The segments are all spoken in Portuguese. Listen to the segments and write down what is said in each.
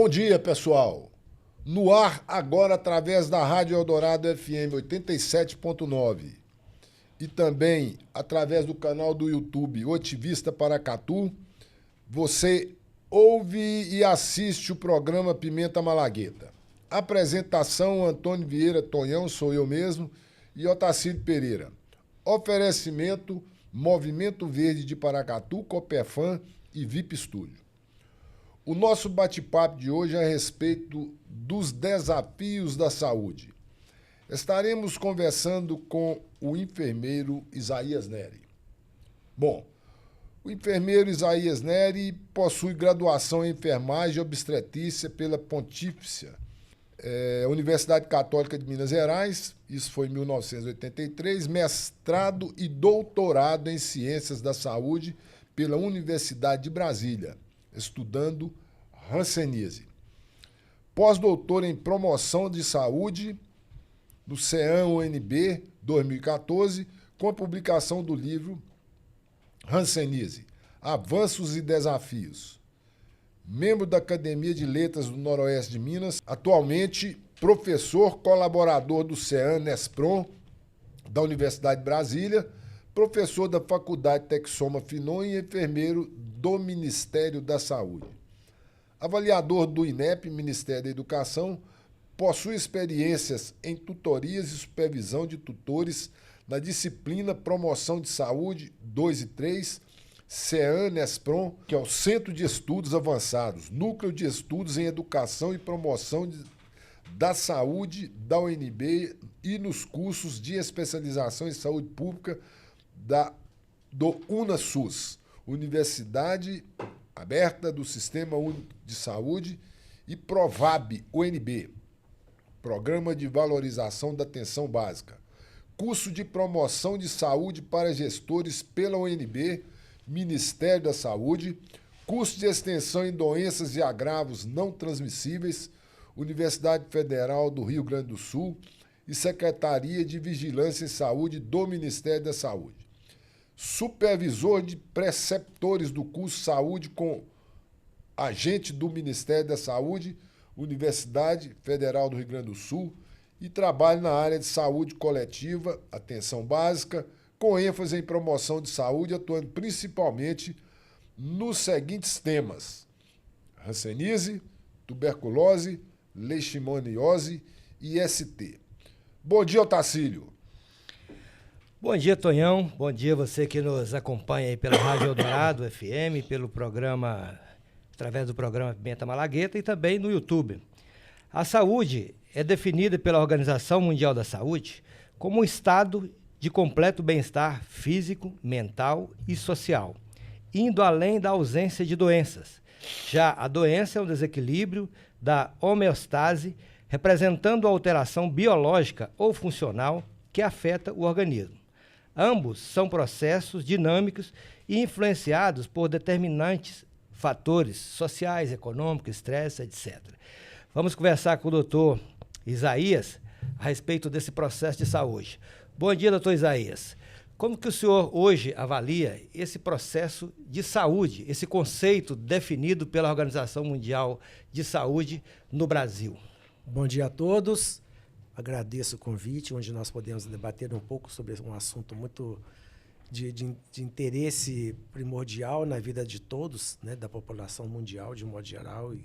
Bom dia, pessoal. No ar, agora, através da Rádio Eldorado FM 87.9 e também através do canal do YouTube Otivista Paracatu, você ouve e assiste o programa Pimenta Malagueta. Apresentação: Antônio Vieira Tonhão, sou eu mesmo, e Otacílio Pereira. Oferecimento: Movimento Verde de Paracatu, Copefam e VIP Estúdio. O nosso bate-papo de hoje é a respeito dos desafios da saúde. Estaremos conversando com o enfermeiro Isaías Neri. Bom, o enfermeiro Isaías Neri possui graduação em enfermagem e obstetrícia pela Pontifícia Universidade Católica de Minas Gerais, isso foi em 1983, mestrado e doutorado em Ciências da Saúde pela Universidade de Brasília, estudando hanseníase. Pós-doutor em Promoção de Saúde do CEAM-UNB 2014, com a publicação do livro Hanseníase, Avanços e Desafios. Membro da Academia de Letras do Noroeste de Minas, atualmente professor colaborador do CEAM-NESPROM da Universidade de Brasília, professor da Faculdade Texoma Finon e enfermeiro do Ministério da Saúde. Avaliador do INEP, Ministério da Educação, possui experiências em tutorias e supervisão de tutores na disciplina Promoção de Saúde 2 e 3, CEAM-NESPROM, que é o Centro de Estudos Avançados, Núcleo de Estudos em Educação e Promoção da Saúde da UNB e nos cursos de especialização em saúde pública do UNASUS, Universidade Aberta do Sistema Único de Saúde, e Provab, UNB, Programa de Valorização da Atenção Básica. Curso de Promoção de Saúde para Gestores pela UNB, Ministério da Saúde. Curso de Extensão em Doenças e Agravos Não Transmissíveis, Universidade Federal do Rio Grande do Sul e Secretaria de Vigilância em Saúde do Ministério da Saúde. Supervisor de preceptores do curso Saúde com agente do Ministério da Saúde, Universidade Federal do Rio Grande do Sul, e trabalha na área de saúde coletiva, atenção básica, com ênfase em promoção de saúde, atuando principalmente nos seguintes temas: hanseníase, tuberculose, leishmaniose e ST. Bom dia, Otacílio. Bom dia, Tonhão. Bom dia você que nos acompanha aí pela Rádio Eldorado FM, pelo programa, através do programa Pimenta Malagueta e também no YouTube. A saúde é definida pela Organização Mundial da Saúde como um estado de completo bem-estar físico, mental e social, indo além da ausência de doenças. Já a doença é um desequilíbrio da homeostase, representando a alteração biológica ou funcional que afeta o organismo. Ambos são processos dinâmicos e influenciados por determinantes fatores sociais, econômicos, estresse, etc. Vamos conversar com o doutor Isaías a respeito desse processo de saúde. Bom dia, doutor Isaías. Como que o senhor hoje avalia esse processo de saúde, esse conceito definido pela Organização Mundial de Saúde no Brasil? Bom dia a todos. Agradeço o convite, onde nós podemos debater um pouco sobre um assunto muito de interesse primordial na vida de todos, né, da população mundial, de modo geral, e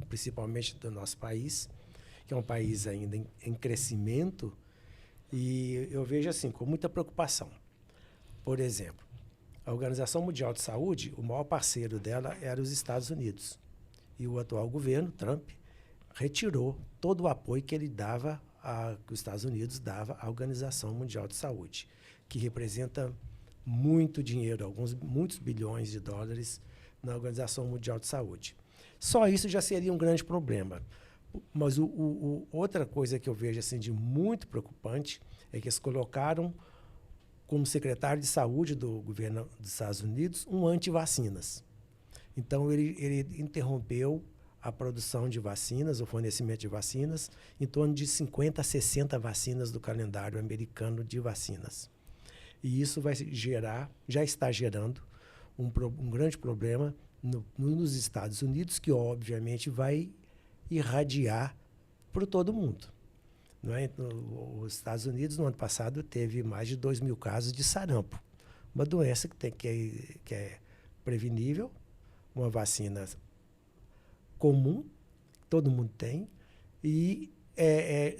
principalmente do nosso país, que é um país ainda em crescimento, e eu vejo assim, com muita preocupação. Por exemplo, a Organização Mundial de Saúde, o maior parceiro dela era os Estados Unidos. E o atual governo, Trump, retirou todo o apoio que ele dava, que os Estados Unidos dava à Organização Mundial de Saúde, que representa muito dinheiro, muitos bilhões de dólares na Organização Mundial de Saúde. Só isso já seria um grande problema. Mas outra coisa que eu vejo assim, de muito preocupante é que eles colocaram como secretário de saúde do governo dos Estados Unidos um anti-vacinas. Então, ele interrompeu a produção de vacinas, o fornecimento de vacinas, em torno de 50 a 60 vacinas do calendário americano de vacinas. E isso vai gerar, já está gerando, um grande problema nos Estados Unidos, que obviamente vai irradiar para todo mundo. Não é? Os Estados Unidos, no ano passado, teve mais de 2.000 casos de sarampo. Uma doença que é prevenível, uma vacina comum, todo mundo tem, e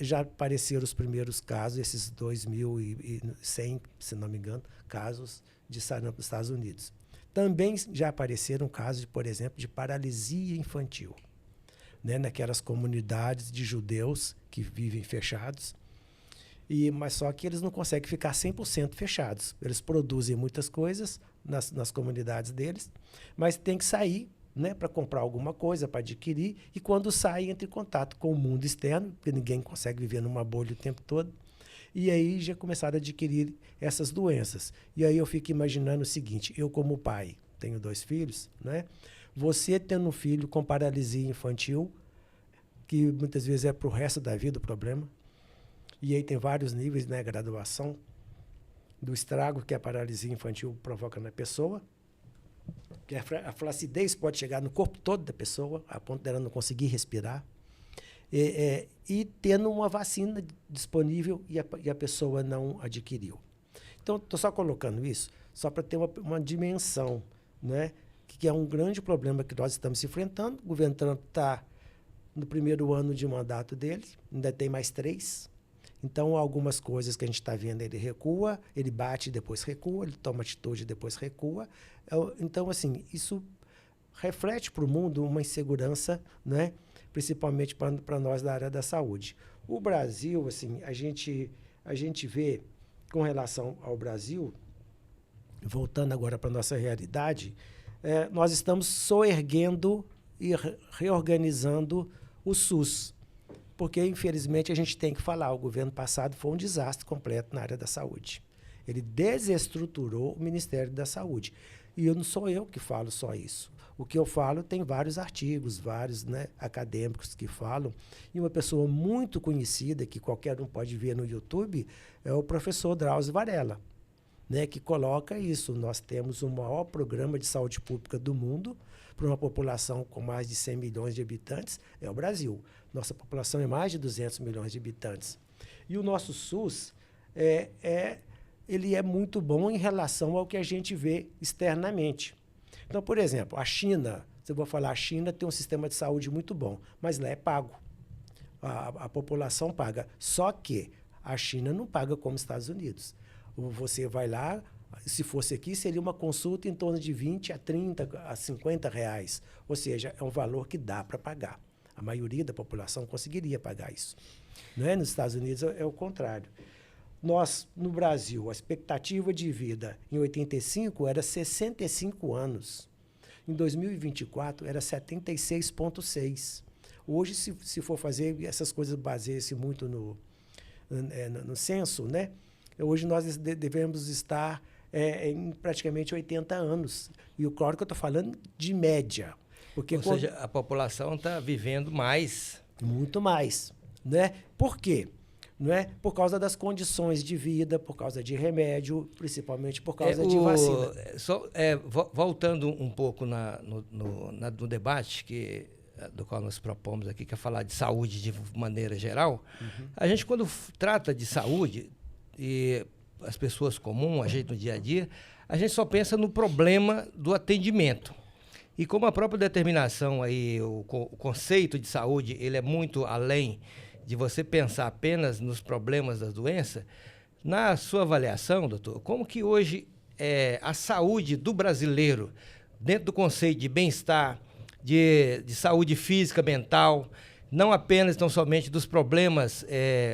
já apareceram os primeiros casos, esses 2.100, se não me engano, casos de sarampo nos Estados Unidos. Também já apareceram casos, por exemplo, de paralisia infantil, né, naquelas comunidades de judeus que vivem fechados, mas só que eles não conseguem ficar 100% fechados. Eles produzem muitas coisas nas comunidades deles, mas tem que sair, né, para comprar alguma coisa, para adquirir, e quando sai, entra em contato com o mundo externo, porque ninguém consegue viver numa bolha o tempo todo, e aí já começaram a adquirir essas doenças. E aí eu fico imaginando o seguinte, eu como pai, tenho 2 filhos, né, você tendo um filho com paralisia infantil, que muitas vezes é para o resto da vida o problema, e aí tem vários níveis, né, graduação do estrago que a paralisia infantil provoca na pessoa, que a flacidez pode chegar no corpo todo da pessoa, a ponto dela não conseguir respirar, e tendo uma vacina disponível e a pessoa não adquiriu. Então, estou só colocando isso só para ter uma dimensão, né, que é um grande problema que nós estamos enfrentando. O governo Trump está no primeiro ano de mandato dele, ainda tem mais 3. Então, algumas coisas que a gente está vendo, ele recua, ele bate e depois recua, ele toma atitude e depois recua. Então, assim, isso reflete para o mundo uma insegurança, né? Principalmente para nós da área da saúde. O Brasil, assim, a gente vê, com relação ao Brasil, voltando agora para a nossa realidade, nós estamos soerguendo e reorganizando o SUS. Porque, infelizmente, a gente tem que falar, o governo passado foi um desastre completo na área da saúde. Ele desestruturou o Ministério da Saúde. E não sou eu que falo só isso. O que eu falo tem vários artigos, vários, né, acadêmicos que falam. E uma pessoa muito conhecida, que qualquer um pode ver no YouTube, é o professor Drauzio Varela, né, que coloca isso. Nós temos o maior programa de saúde pública do mundo, para uma população com mais de 100 milhões de habitantes, é o Brasil. Nossa população é mais de 200 milhões de habitantes. E o nosso SUS, ele é muito bom em relação ao que a gente vê externamente. Então, por exemplo, a China, se eu vou falar, a China tem um sistema de saúde muito bom, mas lá é pago. A população paga. Só que a China não paga como os Estados Unidos. Você vai lá, se fosse aqui, seria uma consulta em torno de 20 a 30 a 50 reais. Ou seja, é um valor que dá para pagar. A maioria da população conseguiria pagar isso. Não é? Nos Estados Unidos é o contrário. Nós, no Brasil, a expectativa de vida em 85 era 65 anos. Em 2024, era 76,6. Hoje, se for fazer, essas coisas baseiam-se muito no censo, né? Hoje nós devemos estar em praticamente 80 anos. E claro que eu estou falando de média. Porque Ou seja, a população está vivendo mais. Muito mais. Né? Por quê? Não é? Por causa das condições de vida, por causa de remédio, principalmente por causa de vacina. Voltando um pouco no debate do qual nós propomos aqui, que é falar de saúde de maneira geral, a gente, quando trata de saúde, e as pessoas comuns, a gente no dia a dia, a gente só pensa no problema do atendimento. E como a própria determinação, aí, o conceito de saúde, ele é muito além de você pensar apenas nos problemas das doenças, na sua avaliação, doutor, como que hoje a saúde do brasileiro, dentro do conceito de bem-estar, de saúde física, mental, não apenas, tão somente dos problemas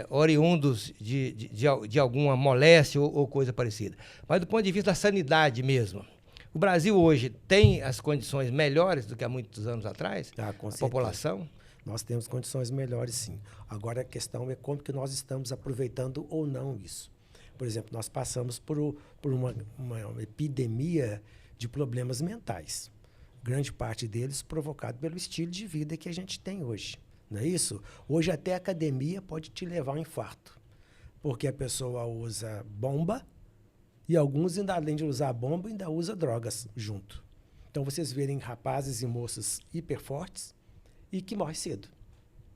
oriundos de alguma moléstia ou coisa parecida, mas do ponto de vista da sanidade mesmo. O Brasil hoje tem as condições melhores do que há muitos anos atrás? Com certeza. População? Nós temos condições melhores, sim. Agora, a questão é como que nós estamos aproveitando ou não isso. Por exemplo, nós passamos por uma epidemia de problemas mentais. Grande parte deles provocado pelo estilo de vida que a gente tem hoje. Não é isso? Hoje até a academia pode te levar a um infarto. Porque a pessoa usa bomba e alguns, além de usar bomba, ainda usa drogas junto. Então, vocês verem rapazes e moças hiperfortes e que morrem cedo.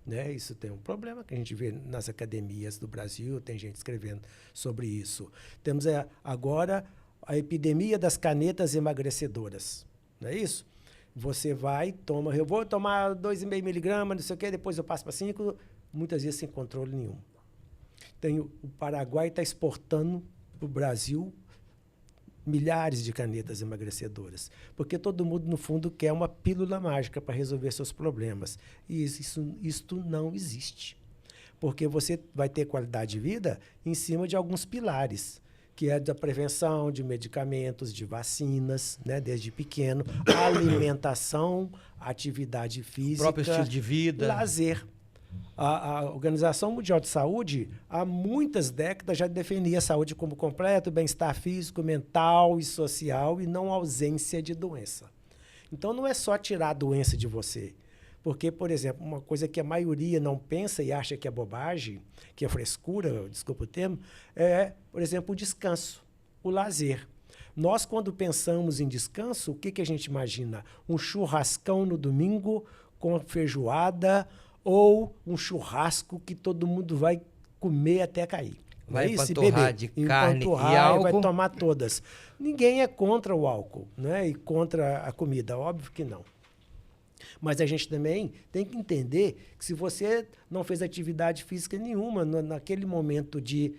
né? Isso tem um problema que a gente vê nas academias do Brasil, tem gente escrevendo sobre isso. Temos agora a epidemia das canetas emagrecedoras, não é isso? Você vai, toma, eu vou tomar 2,5 miligramas, não sei o quê, depois eu passo para 5, muitas vezes sem controle nenhum. O Paraguai está exportando para o Brasil milhares de canetas emagrecedoras, porque todo mundo, no fundo, quer uma pílula mágica para resolver seus problemas. E isto não existe, porque você vai ter qualidade de vida em cima de alguns pilares, que é da prevenção de medicamentos, de vacinas, né, desde pequeno, alimentação, atividade física, próprio estilo de vida, lazer. A Organização Mundial de Saúde, há muitas décadas, já definia a saúde como completo bem-estar físico, mental e social, e não ausência de doença. Então, não é só tirar a doença de você. Porque, por exemplo, uma coisa que a maioria não pensa e acha que é bobagem, que é frescura, desculpa o termo, é, por exemplo, o descanso, o lazer. Nós, quando pensamos em descanso, o que a gente imagina? Um churrascão no domingo com feijoada, ou um churrasco que todo mundo vai comer até cair. Vai empanturrar de carne e álcool. Vai tomar todas. Ninguém é contra o álcool, né? E contra a comida, óbvio que não. Mas a gente também tem que entender que se você não fez atividade física nenhuma naquele momento de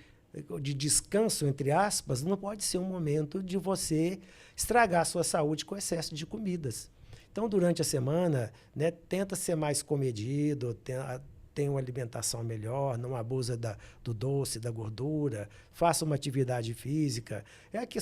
descanso, entre aspas, não pode ser um momento de você estragar a sua saúde com excesso de comidas. Então, durante a semana, né, tenta ser mais comedido, tenha uma alimentação melhor, não abusa do doce, da gordura, faça uma atividade física.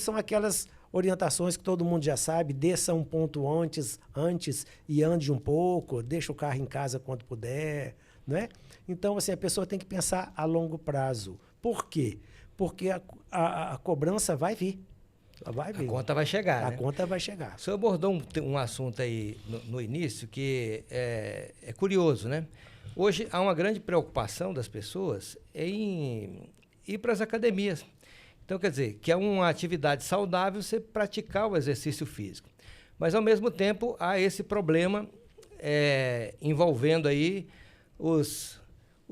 São aquelas orientações que todo mundo já sabe, desça um ponto antes e ande um pouco, deixa o carro em casa quando puder, né? Então, assim, a pessoa tem que pensar a longo prazo. Por quê? Porque a cobrança vai vir. Vai vir. A conta vai chegar, A né? conta vai chegar. O senhor abordou um assunto aí no início que é curioso, né? Hoje há uma grande preocupação das pessoas em ir para as academias. Então, quer dizer, que é uma atividade saudável você praticar o exercício físico. Mas, ao mesmo tempo, há esse problema envolvendo aí os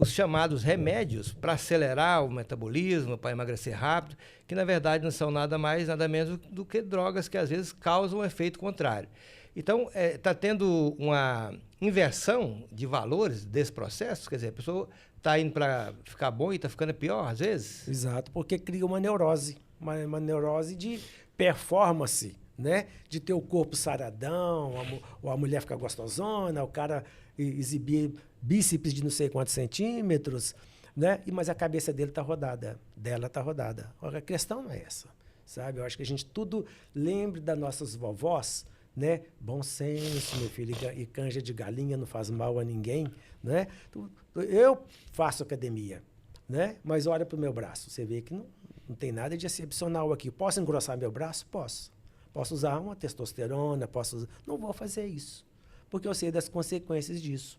chamados remédios para acelerar o metabolismo, para emagrecer rápido, que na verdade não são nada mais, nada menos do que drogas que às vezes causam um efeito contrário. Então, está tendo uma inversão de valores desse processo, quer dizer, a pessoa está indo para ficar bom e está ficando pior às vezes? Exato, porque cria uma neurose, uma neurose de performance, né? De ter o corpo saradão, a mulher ficar gostosona, o cara exibir bíceps de não sei quantos centímetros, né? Mas a cabeça dele está rodada, dela está rodada. A questão não é essa, sabe? Eu acho que a gente tudo lembre das nossas vovós, né? Bom senso, meu filho, e canja de galinha não faz mal a ninguém, né? Eu faço academia, né? Mas olha para o meu braço, você vê que não tem nada de excepcional aqui. Posso engrossar meu braço? Posso. Posso usar uma testosterona, não vou fazer isso, porque eu sei das consequências disso.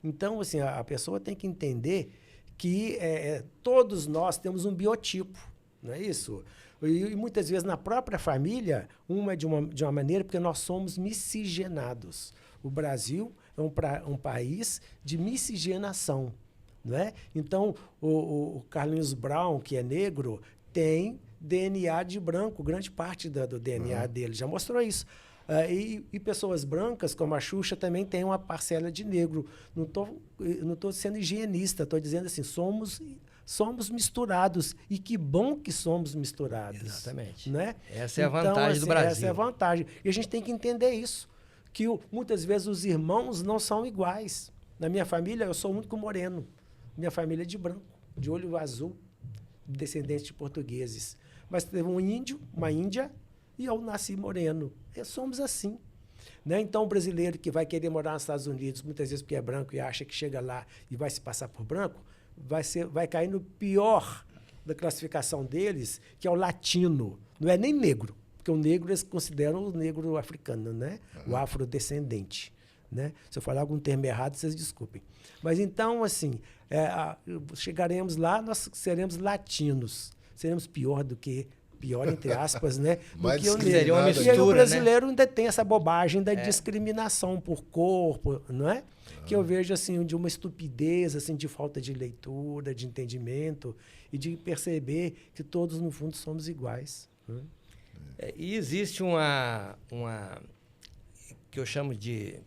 Então, assim, a pessoa tem que entender que todos nós temos um biotipo, não é isso? E muitas vezes na própria família, uma é de uma maneira, porque nós somos miscigenados. O Brasil é um país de miscigenação, não é? Então, o Carlinhos Brown, que é negro, tem DNA de branco, grande parte do DNA dele já mostrou isso. E pessoas brancas, como a Xuxa, também tem uma parcela de negro. Não estou sendo higienista, estou dizendo assim, somos misturados. E que bom que somos misturados. Exatamente. Né? Essa é a vantagem do Brasil. Essa é a vantagem. E a gente tem que entender isso, que muitas vezes os irmãos não são iguais. Na minha família, eu sou o único moreno. Minha família é de branco, de olho azul, descendente de portugueses. Mas teve um índio, uma índia, e eu nasci moreno. Somos assim. Né? Então, o brasileiro que vai querer morar nos Estados Unidos, muitas vezes porque é branco e acha que chega lá e vai se passar por branco, vai cair no pior da classificação deles, que é o latino. Não é nem negro, porque o negro eles consideram o negro africano, né? O afrodescendente. Né? Se eu falar algum termo errado, vocês desculpem. Mas então, assim, chegaremos lá, nós seremos latinos. Seremos pior do que Pior, entre aspas, né? Mais do que o seria uma negro. E aí mistura, o né? brasileiro ainda tem essa bobagem da discriminação por corpo, não é? Que eu vejo assim de uma estupidez, assim, de falta de leitura, de entendimento e de perceber que todos no fundo somos iguais. Né? E existe uma que eu chamo de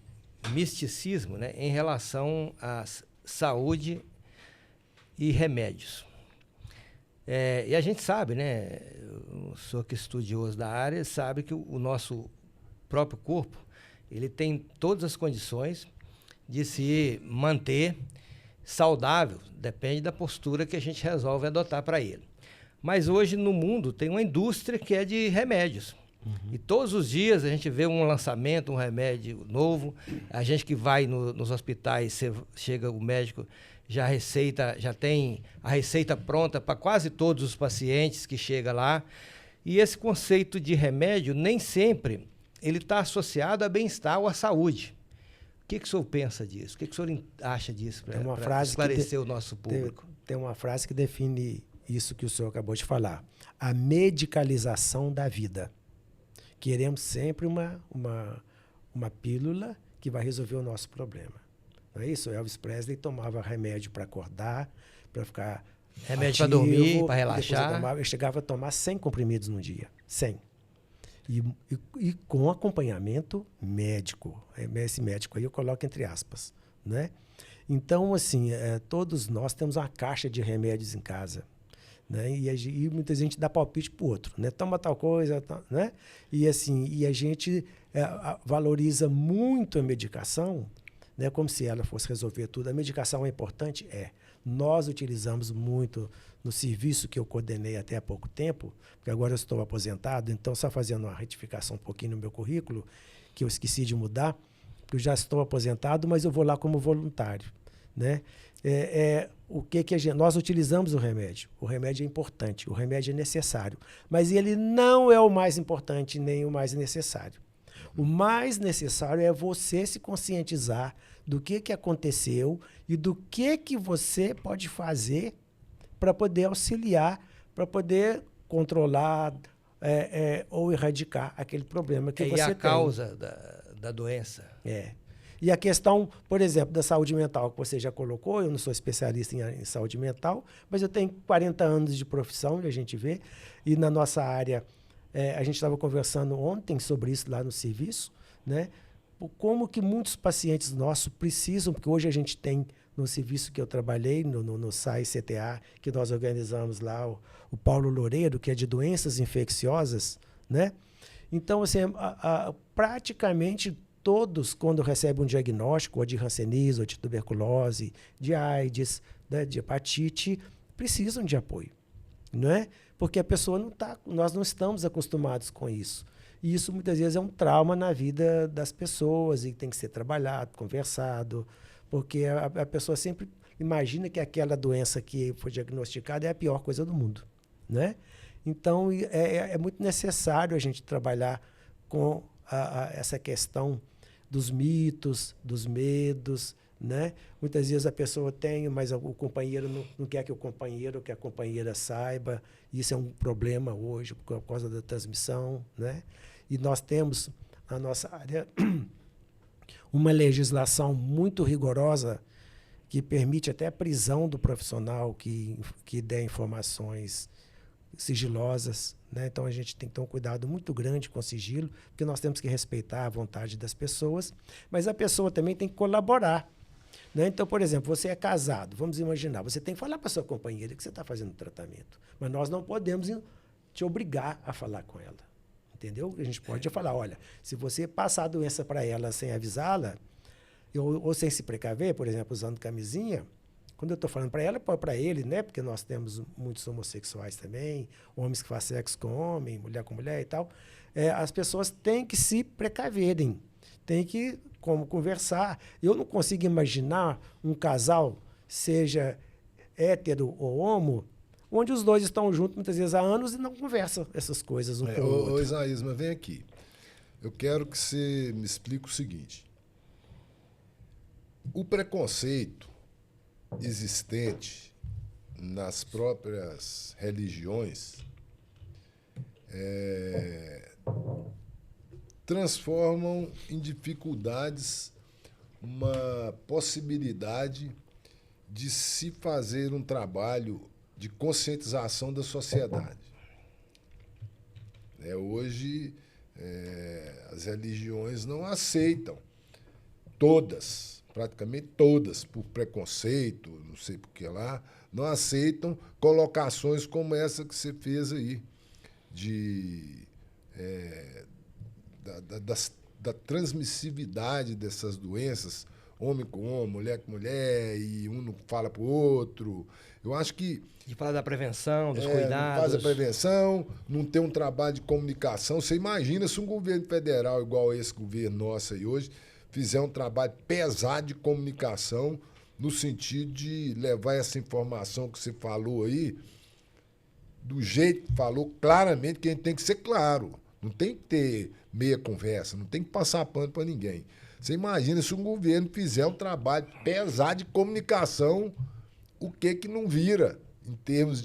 misticismo, né, em relação à saúde e remédios. E a gente sabe, né, o senhor que é estudioso da área, sabe que o nosso próprio corpo, ele tem todas as condições de se manter saudável, depende da postura que a gente resolve adotar para ele. Mas hoje no mundo tem uma indústria que é de remédios. E todos os dias a gente vê um lançamento, um remédio novo. A gente que vai nos hospitais, chega o médico, já tem a receita pronta para quase todos os pacientes que chegam lá. E esse conceito de remédio nem sempre ele está associado a bem-estar ou à saúde. O que o senhor pensa disso? O que o senhor acha disso para esclarecer o nosso público? Tem uma frase que define isso que o senhor acabou de falar. A medicalização da vida. Queremos sempre uma pílula que vai resolver o nosso problema. Não é isso? Elvis Presley tomava remédio para acordar, para ficar remédio para dormir, para relaxar. Eu chegava a tomar 100 comprimidos no dia. 100. E com acompanhamento médico. Esse médico aí eu coloco entre aspas. Né? Então, assim, todos nós temos uma caixa de remédios em casa. Né? E muita gente dá palpite para o outro, né? Toma tal coisa, né? E assim, a gente valoriza muito a medicação, né? Como se ela fosse resolver tudo. A medicação é importante? Nós utilizamos muito no serviço que eu coordenei até há pouco tempo, porque agora eu estou aposentado, então só fazendo uma retificação um pouquinho no meu currículo, que eu esqueci de mudar, porque eu já estou aposentado, mas eu vou lá como voluntário, né? Nós utilizamos o remédio. O remédio é importante, o remédio é necessário. Mas ele não é o mais importante nem o mais necessário. O mais necessário é você se conscientizar do que aconteceu e do que você pode fazer para poder auxiliar, para poder controlar ou erradicar aquele problema que você tem. E a causa da doença. E a questão, por exemplo, da saúde mental, que você já colocou, eu não sou especialista em saúde mental, mas eu tenho 40 anos de profissão, e a gente vê, e na nossa área, a gente estava conversando ontem sobre isso lá no serviço, né? Como que muitos pacientes nossos precisam, porque hoje a gente tem no serviço que eu trabalhei, no SAI CTA, que nós organizamos lá, o Paulo Loureiro, que é de doenças infecciosas, né? Então, assim, praticamente todos, quando recebem um diagnóstico ou de hanseníase, ou de tuberculose, de AIDS, né, de hepatite, precisam de apoio, não é? Porque a pessoa nós não estamos acostumados com isso. E isso muitas vezes é um trauma na vida das pessoas e tem que ser trabalhado, conversado, porque a pessoa sempre imagina que aquela doença que foi diagnosticada é a pior coisa do mundo, né? Então, é muito necessário a gente trabalhar com essa questão dos mitos, dos medos, né? Muitas vezes a pessoa tem, mas o companheiro não quer que o companheiro, que a companheira saiba. Isso é um problema hoje por causa da transmissão, né? E nós temos na nossa área uma legislação muito rigorosa que permite até a prisão do profissional que der informações sigilosas, né? Então a gente tem que ter um cuidado muito grande com o sigilo, porque nós temos que respeitar a vontade das pessoas, mas a pessoa também tem que colaborar, né? Então, por exemplo, você é casado, vamos imaginar, você tem que falar para sua companheira que você está fazendo tratamento, mas nós não podemos te obrigar a falar com ela, entendeu? A gente pode falar, olha, se você passar a doença para ela sem avisá-la, ou sem se precaver, por exemplo, usando camisinha, quando eu estou falando para ela, para ele, né? Porque nós temos muitos homossexuais também, homens que fazem sexo com homem, mulher com mulher e tal. As pessoas têm que se precaverem, têm que conversar. Eu não consigo imaginar um casal, seja hétero ou homo, onde os dois estão juntos muitas vezes há anos e não conversam essas coisas um com o outro. Ô Isaías, mas vem aqui. Eu quero que você me explique o seguinte. O preconceito existente nas próprias religiões, transformam em dificuldades uma possibilidade de se fazer um trabalho de conscientização da sociedade. Hoje, as religiões não aceitam, todas, praticamente todas, por preconceito, não sei por que lá, não aceitam colocações como essa que você fez aí, da transmissividade dessas doenças, homem com homem, mulher com mulher, e um não fala para o outro. Eu acho que... De falar da prevenção, dos Não cuidados. faz a prevenção, não tem um trabalho de comunicação. Você imagina se um governo federal, igual esse governo nosso aí hoje, fizer um trabalho pesado de comunicação, no sentido de levar essa informação que você falou aí, do jeito que falou, claramente, que a gente tem que ser claro. Não tem que ter meia conversa, não tem que passar pano para ninguém. Você imagina se um governo fizer um trabalho pesado de comunicação, o que não vira em termos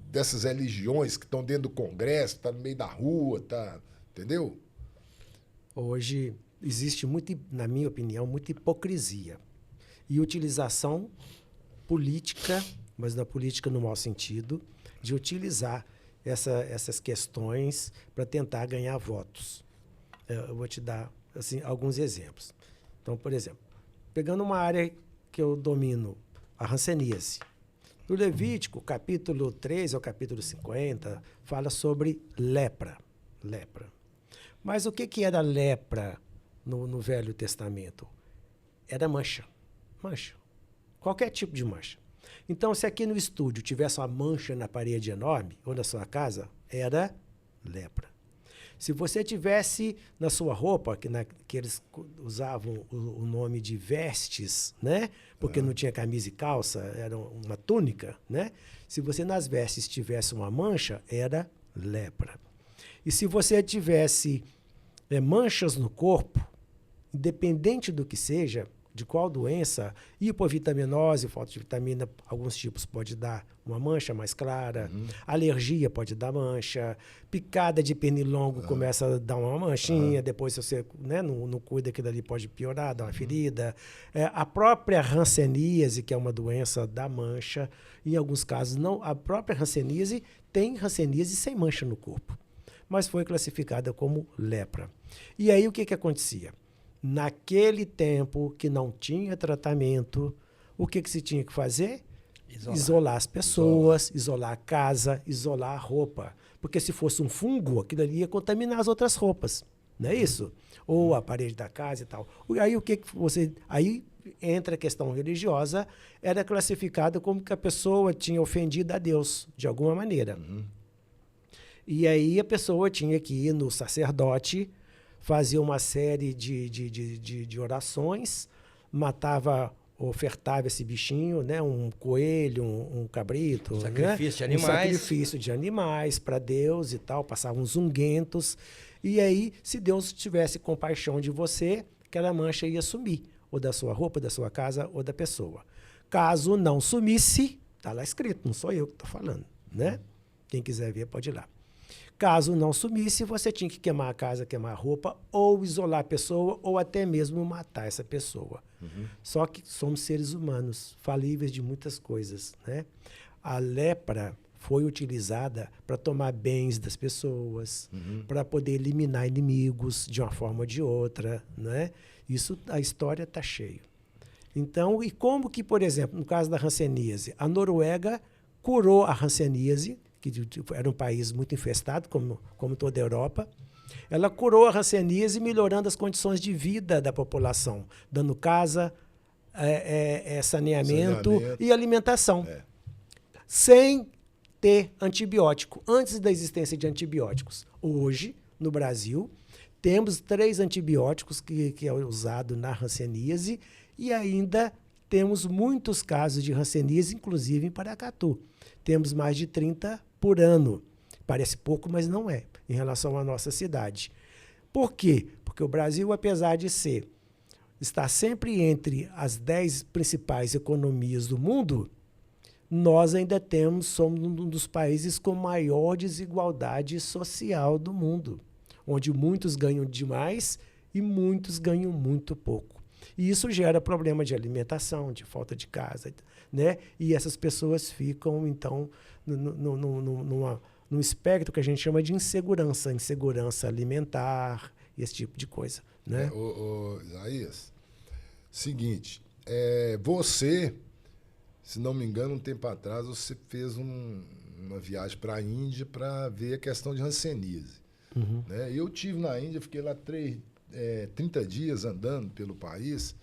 dessas religiões que estão dentro do Congresso, está no meio da rua, tá, entendeu? Hoje existe, na minha opinião, muita hipocrisia e utilização política, mas na política no mau sentido, de utilizar essas questões para tentar ganhar votos. Eu vou te dar assim, alguns exemplos. Então, por exemplo, pegando uma área que eu domino, a hanseníase. No Levítico, capítulo 13 ao capítulo 50, fala sobre lepra. Mas o que era lepra no Velho Testamento? Era mancha. Qualquer tipo de mancha. Então, se aqui no estúdio tivesse uma mancha na parede enorme, ou na sua casa, era lepra. Se você tivesse na sua roupa, que eles usavam o nome de vestes, né? Porque não tinha camisa e calça, era uma túnica, né? Se você nas vestes tivesse uma mancha, era lepra. E se você tivesse manchas no corpo, independente do que seja, de qual doença, hipovitaminose, falta de vitamina, alguns tipos pode dar uma mancha mais clara, alergia pode dar mancha, picada de pernilongo começa a dar uma manchinha, depois se você não cuida, aquilo ali pode piorar, dar uma ferida. A própria hanseníase, que é uma doença da mancha, em alguns casos não, a própria hanseníase tem hanseníase sem mancha no corpo, mas foi classificada como lepra. E aí o que acontecia? Naquele tempo que não tinha tratamento, o que se tinha que fazer? Isolar as pessoas, isolar a casa, isolar a roupa. Porque se fosse um fungo, aquilo ali ia contaminar as outras roupas. Não é isso? Ou a parede da casa e tal. Aí Aí entra a questão religiosa, era classificada como que a pessoa tinha ofendido a Deus, de alguma maneira. E aí a pessoa tinha que ir no sacerdote, fazia uma série de orações, ofertava esse bichinho, né? Um coelho, um cabrito. Sacrifício de animais. Um sacrifício de animais para Deus e tal, passavam uns ungüentos. E aí, se Deus tivesse compaixão de você, aquela mancha ia sumir, ou da sua roupa, da sua casa, ou da pessoa. Caso não sumisse, está lá escrito, não sou eu que estou falando, né? Quem quiser ver, pode ir lá. Caso não sumisse, você tinha que queimar a casa, queimar a roupa, ou isolar a pessoa, ou até mesmo matar essa pessoa. Só que somos seres humanos, falíveis de muitas coisas, né? A lepra foi utilizada para tomar bens das pessoas, para poder eliminar inimigos de uma forma ou de outra, né? Isso, a história está cheia. Então, e como que, por exemplo, no caso da hanseníase, a Noruega curou a hanseníase, que era um país muito infestado, como toda a Europa. Ela curou a hanseníase melhorando as condições de vida da população, dando casa, saneamento e alimentação, sem ter antibiótico, antes da existência de antibióticos. Hoje, no Brasil, temos 3 antibióticos que é usado na hanseníase e ainda temos muitos casos de hanseníase, inclusive em Paracatu. Temos mais de 30 por ano. Parece pouco, mas não é, em relação à nossa cidade. Por quê? Porque o Brasil, apesar de estar sempre entre as 10 principais economias do mundo, nós ainda somos um dos países com maior desigualdade social do mundo, onde muitos ganham demais e muitos ganham muito pouco. E isso gera problema de alimentação, de falta de casa, né? E essas pessoas ficam, então, num espectro que a gente chama de insegurança alimentar, esse tipo de coisa, né? Isaías, seguinte, você, se não me engano, um tempo atrás, você fez uma viagem para a Índia para ver a questão de hanseníase. Uhum. Né? Eu tive na Índia, fiquei lá 30 dias andando pelo país,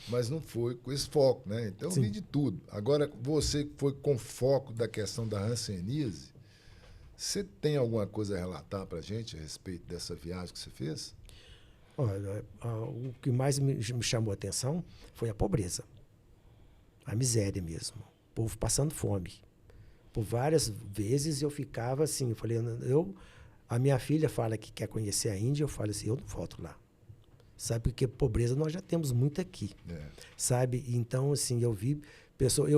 mas não foi com esse foco, né? Então eu vi de tudo. Agora, você que foi com foco da questão da hanseníase, você tem alguma coisa a relatar para a gente a respeito dessa viagem que você fez? Olha, o que mais me chamou a atenção foi a pobreza, a miséria mesmo, o povo passando fome. Por várias vezes eu ficava assim, eu falei, a minha filha fala que quer conhecer a Índia, eu falo assim, eu não volto lá. Sabe, porque pobreza nós já temos muito aqui. Sabe? Então, assim, eu vi pessoas,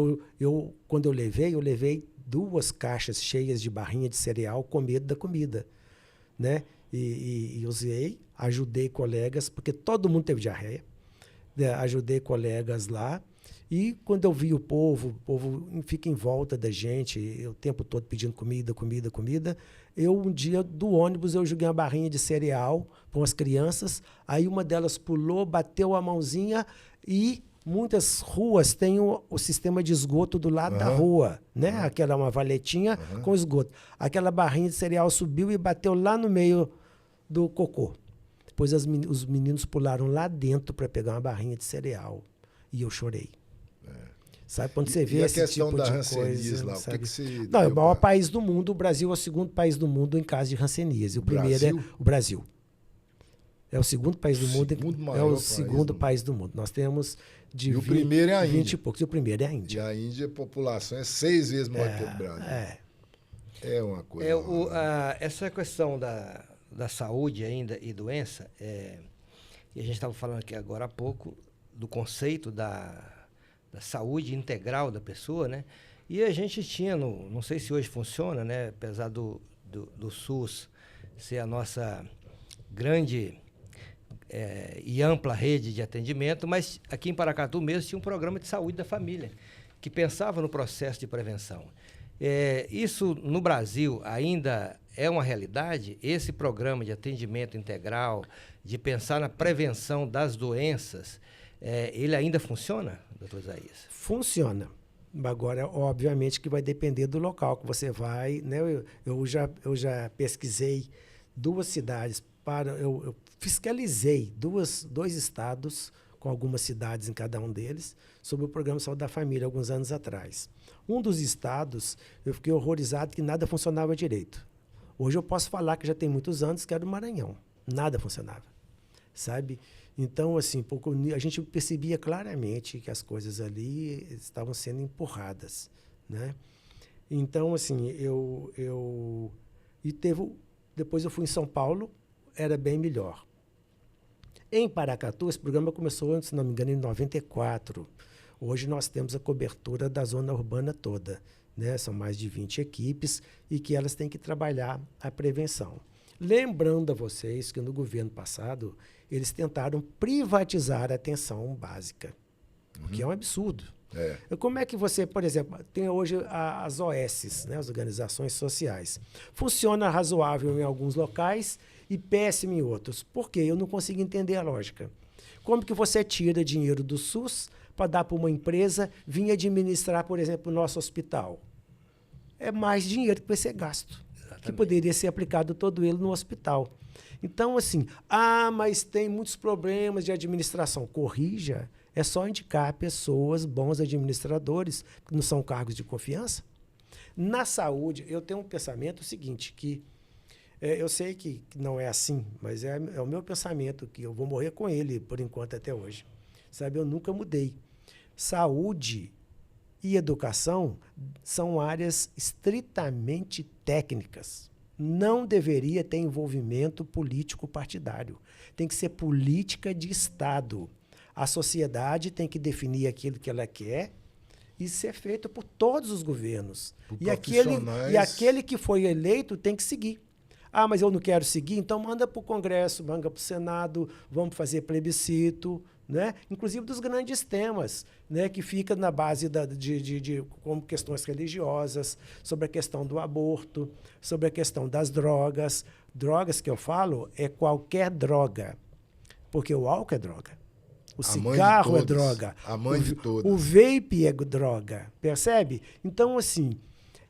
quando eu levei 2 caixas cheias de barrinha de cereal com medo da comida, né? E usei, ajudei colegas, porque todo mundo teve diarreia, né? Ajudei colegas lá. E quando eu vi o povo fica em volta da gente, o tempo todo pedindo comida. Um dia, do ônibus, eu joguei uma barrinha de cereal com as crianças, aí uma delas pulou, bateu a mãozinha e muitas ruas têm o sistema de esgoto do lado da rua, né? Aquela é uma valetinha com esgoto. Aquela barrinha de cereal subiu e bateu lá no meio do cocô. Depois os meninos pularam lá dentro para pegar uma barrinha de cereal. E eu chorei. Sabe, quando você vê esse tipo de coisa... Lá, o que você não, é o maior país do mundo. O Brasil é o segundo país do mundo em caso de hanseníase. O primeiro é o Brasil. É o segundo país do mundo. É o segundo país do mundo. Nós temos de 20, o primeiro é a Índia. 20 e poucos. E o primeiro é a Índia. E a Índia, a população é 6 vezes maior que o Brasil. É uma coisa... Essa questão da saúde ainda e doença, e a gente estava falando aqui agora há pouco do conceito da saúde integral da pessoa, né? E a gente tinha, não sei se hoje funciona, né? Apesar do SUS ser a nossa grande e ampla rede de atendimento, mas aqui em Paracatu mesmo tinha um programa de saúde da família, que pensava no processo de prevenção. Isso no Brasil ainda é uma realidade? Esse programa de atendimento integral, de pensar na prevenção das doenças, ele ainda funciona, doutor Isaías? Funciona. Agora, obviamente, que vai depender do local que você vai, né? Eu já pesquisei 2 cidades, eu fiscalizei 2 estados, com algumas cidades em cada um deles, sobre o Programa Saúde da Família, alguns anos atrás. Um dos estados, eu fiquei horrorizado que nada funcionava direito. Hoje eu posso falar que já tem muitos anos que era o Maranhão. Nada funcionava, sabe? Então, assim, a gente percebia claramente que as coisas ali estavam sendo empurradas, né? Então, assim, depois eu fui em São Paulo, era bem melhor. Em Paracatu, esse programa começou, se não me engano, em 94. Hoje nós temos a cobertura da zona urbana toda, né? São mais de 20 equipes e que elas têm que trabalhar a prevenção. Lembrando a vocês que no governo passado, eles tentaram privatizar a atenção básica, o que é um absurdo. Como é que você, por exemplo, tem hoje as OS, né, as organizações sociais. Funciona razoável em alguns locais e péssimo em outros. Por quê? Eu não consigo entender a lógica. Como que você tira dinheiro do SUS para dar para uma empresa vir administrar, por exemplo, o nosso hospital? É mais dinheiro que vai ser gasto, que poderia ser aplicado todo ele no hospital. Então, assim, mas tem muitos problemas de administração. Corrija, é só indicar pessoas, bons administradores, que não são cargos de confiança. Na saúde, eu tenho um pensamento seguinte, que eu sei que não é assim, mas é o meu pensamento, que eu vou morrer com ele, por enquanto, até hoje. Sabe, eu nunca mudei. Saúde e educação são áreas estritamente técnicas. Não deveria ter envolvimento político partidário. Tem que ser política de Estado. A sociedade tem que definir aquilo que ela quer Isso é feito por todos os governos. Por E profissionais. aquele que foi eleito tem que seguir. Ah, mas eu não quero seguir, então manda para o Congresso, manda para o Senado, vamos fazer plebiscito, né? Inclusive dos grandes temas, né? Que fica na base como questões religiosas, sobre a questão do aborto, sobre a questão das drogas. Drogas que eu falo é qualquer droga, porque o álcool é droga. O cigarro é droga. A mãe de todas. O vape é droga, percebe? Então, assim,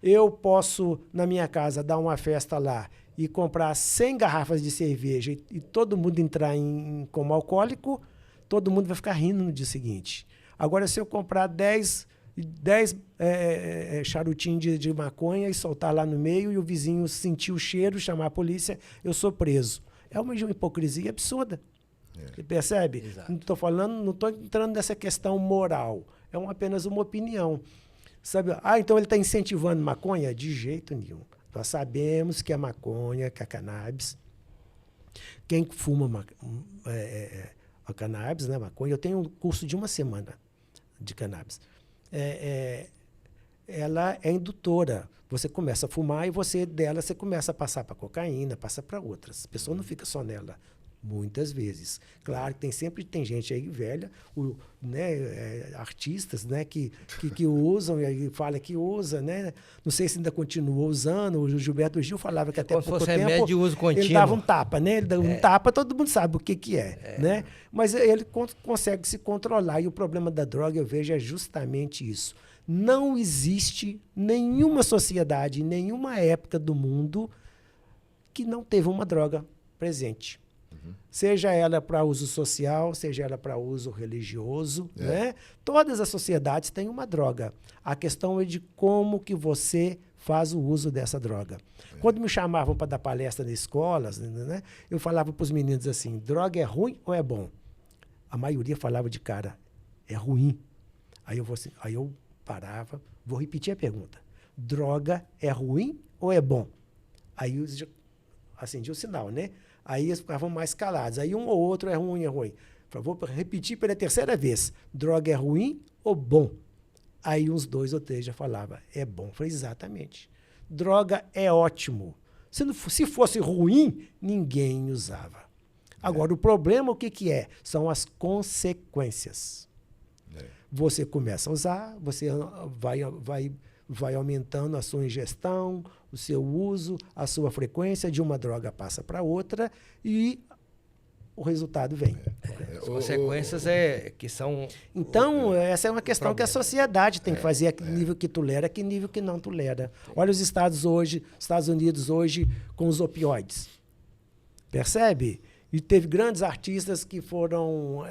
eu posso, na minha casa, dar uma festa lá e comprar 100 garrafas de cerveja e todo mundo entrar em coma alcoólico, todo mundo vai ficar rindo no dia seguinte. Agora, se eu comprar 10 charutinhos de maconha e soltar lá no meio e o vizinho sentir o cheiro, chamar a polícia, eu sou preso. É uma hipocrisia absurda. Você percebe? Exato. Não estou entrando nessa questão moral. É apenas uma opinião. Sabe? Ah, então ele está incentivando maconha? De jeito nenhum. Nós sabemos que a maconha, que a cannabis, quem fuma a cannabis, né, maconha, eu tenho um curso de 1 semana de cannabis. Ela é indutora. Você começa a fumar e você começa a passar para cocaína, passa para outras. A pessoa não fica só nela. Muitas vezes. Claro que sempre tem gente aí velha, artistas, né, que usam e aí fala que usa, né? Não sei se ainda continua usando. O Gilberto Gil falava que até como pouco se fosse remédio de tempo uso contínuo. ele dava um tapa, né? Ele dava um tapa, todo mundo sabe o que é, né? Mas ele consegue se controlar e o problema da droga, eu vejo, é justamente isso. Não existe nenhuma sociedade, nenhuma época do mundo que não teve uma droga presente. Seja ela para uso social, seja ela para uso religioso, né? Todas as sociedades têm uma droga. A questão é de como que você faz o uso dessa droga. Quando me chamavam para dar palestra nas escolas, né, eu falava para os meninos assim, droga é ruim ou é bom? A maioria falava de cara, é ruim. Aí eu parava, vou repetir a pergunta. Droga é ruim ou é bom? Aí eu acendi o sinal, né? Aí eles ficavam mais calados. Aí um ou outro é ruim, é ruim. Falei, vou repetir pela 3ª vez. Droga é ruim ou bom? Aí uns 2 ou 3 já falavam, é bom. Falei, exatamente. Droga é ótimo. Se fosse ruim, ninguém usava. Agora, o problema, o que é? São as consequências. Você começa a usar, você vai aumentando a sua ingestão, o seu uso, a sua frequência, de uma droga passa para outra e o resultado vem. As consequências que são... Então, essa é uma questão que a sociedade tem que fazer, a que nível que tolera, a que nível que não tolera. Olha os Estados Unidos hoje com os opioides. Percebe? E teve grandes artistas que foram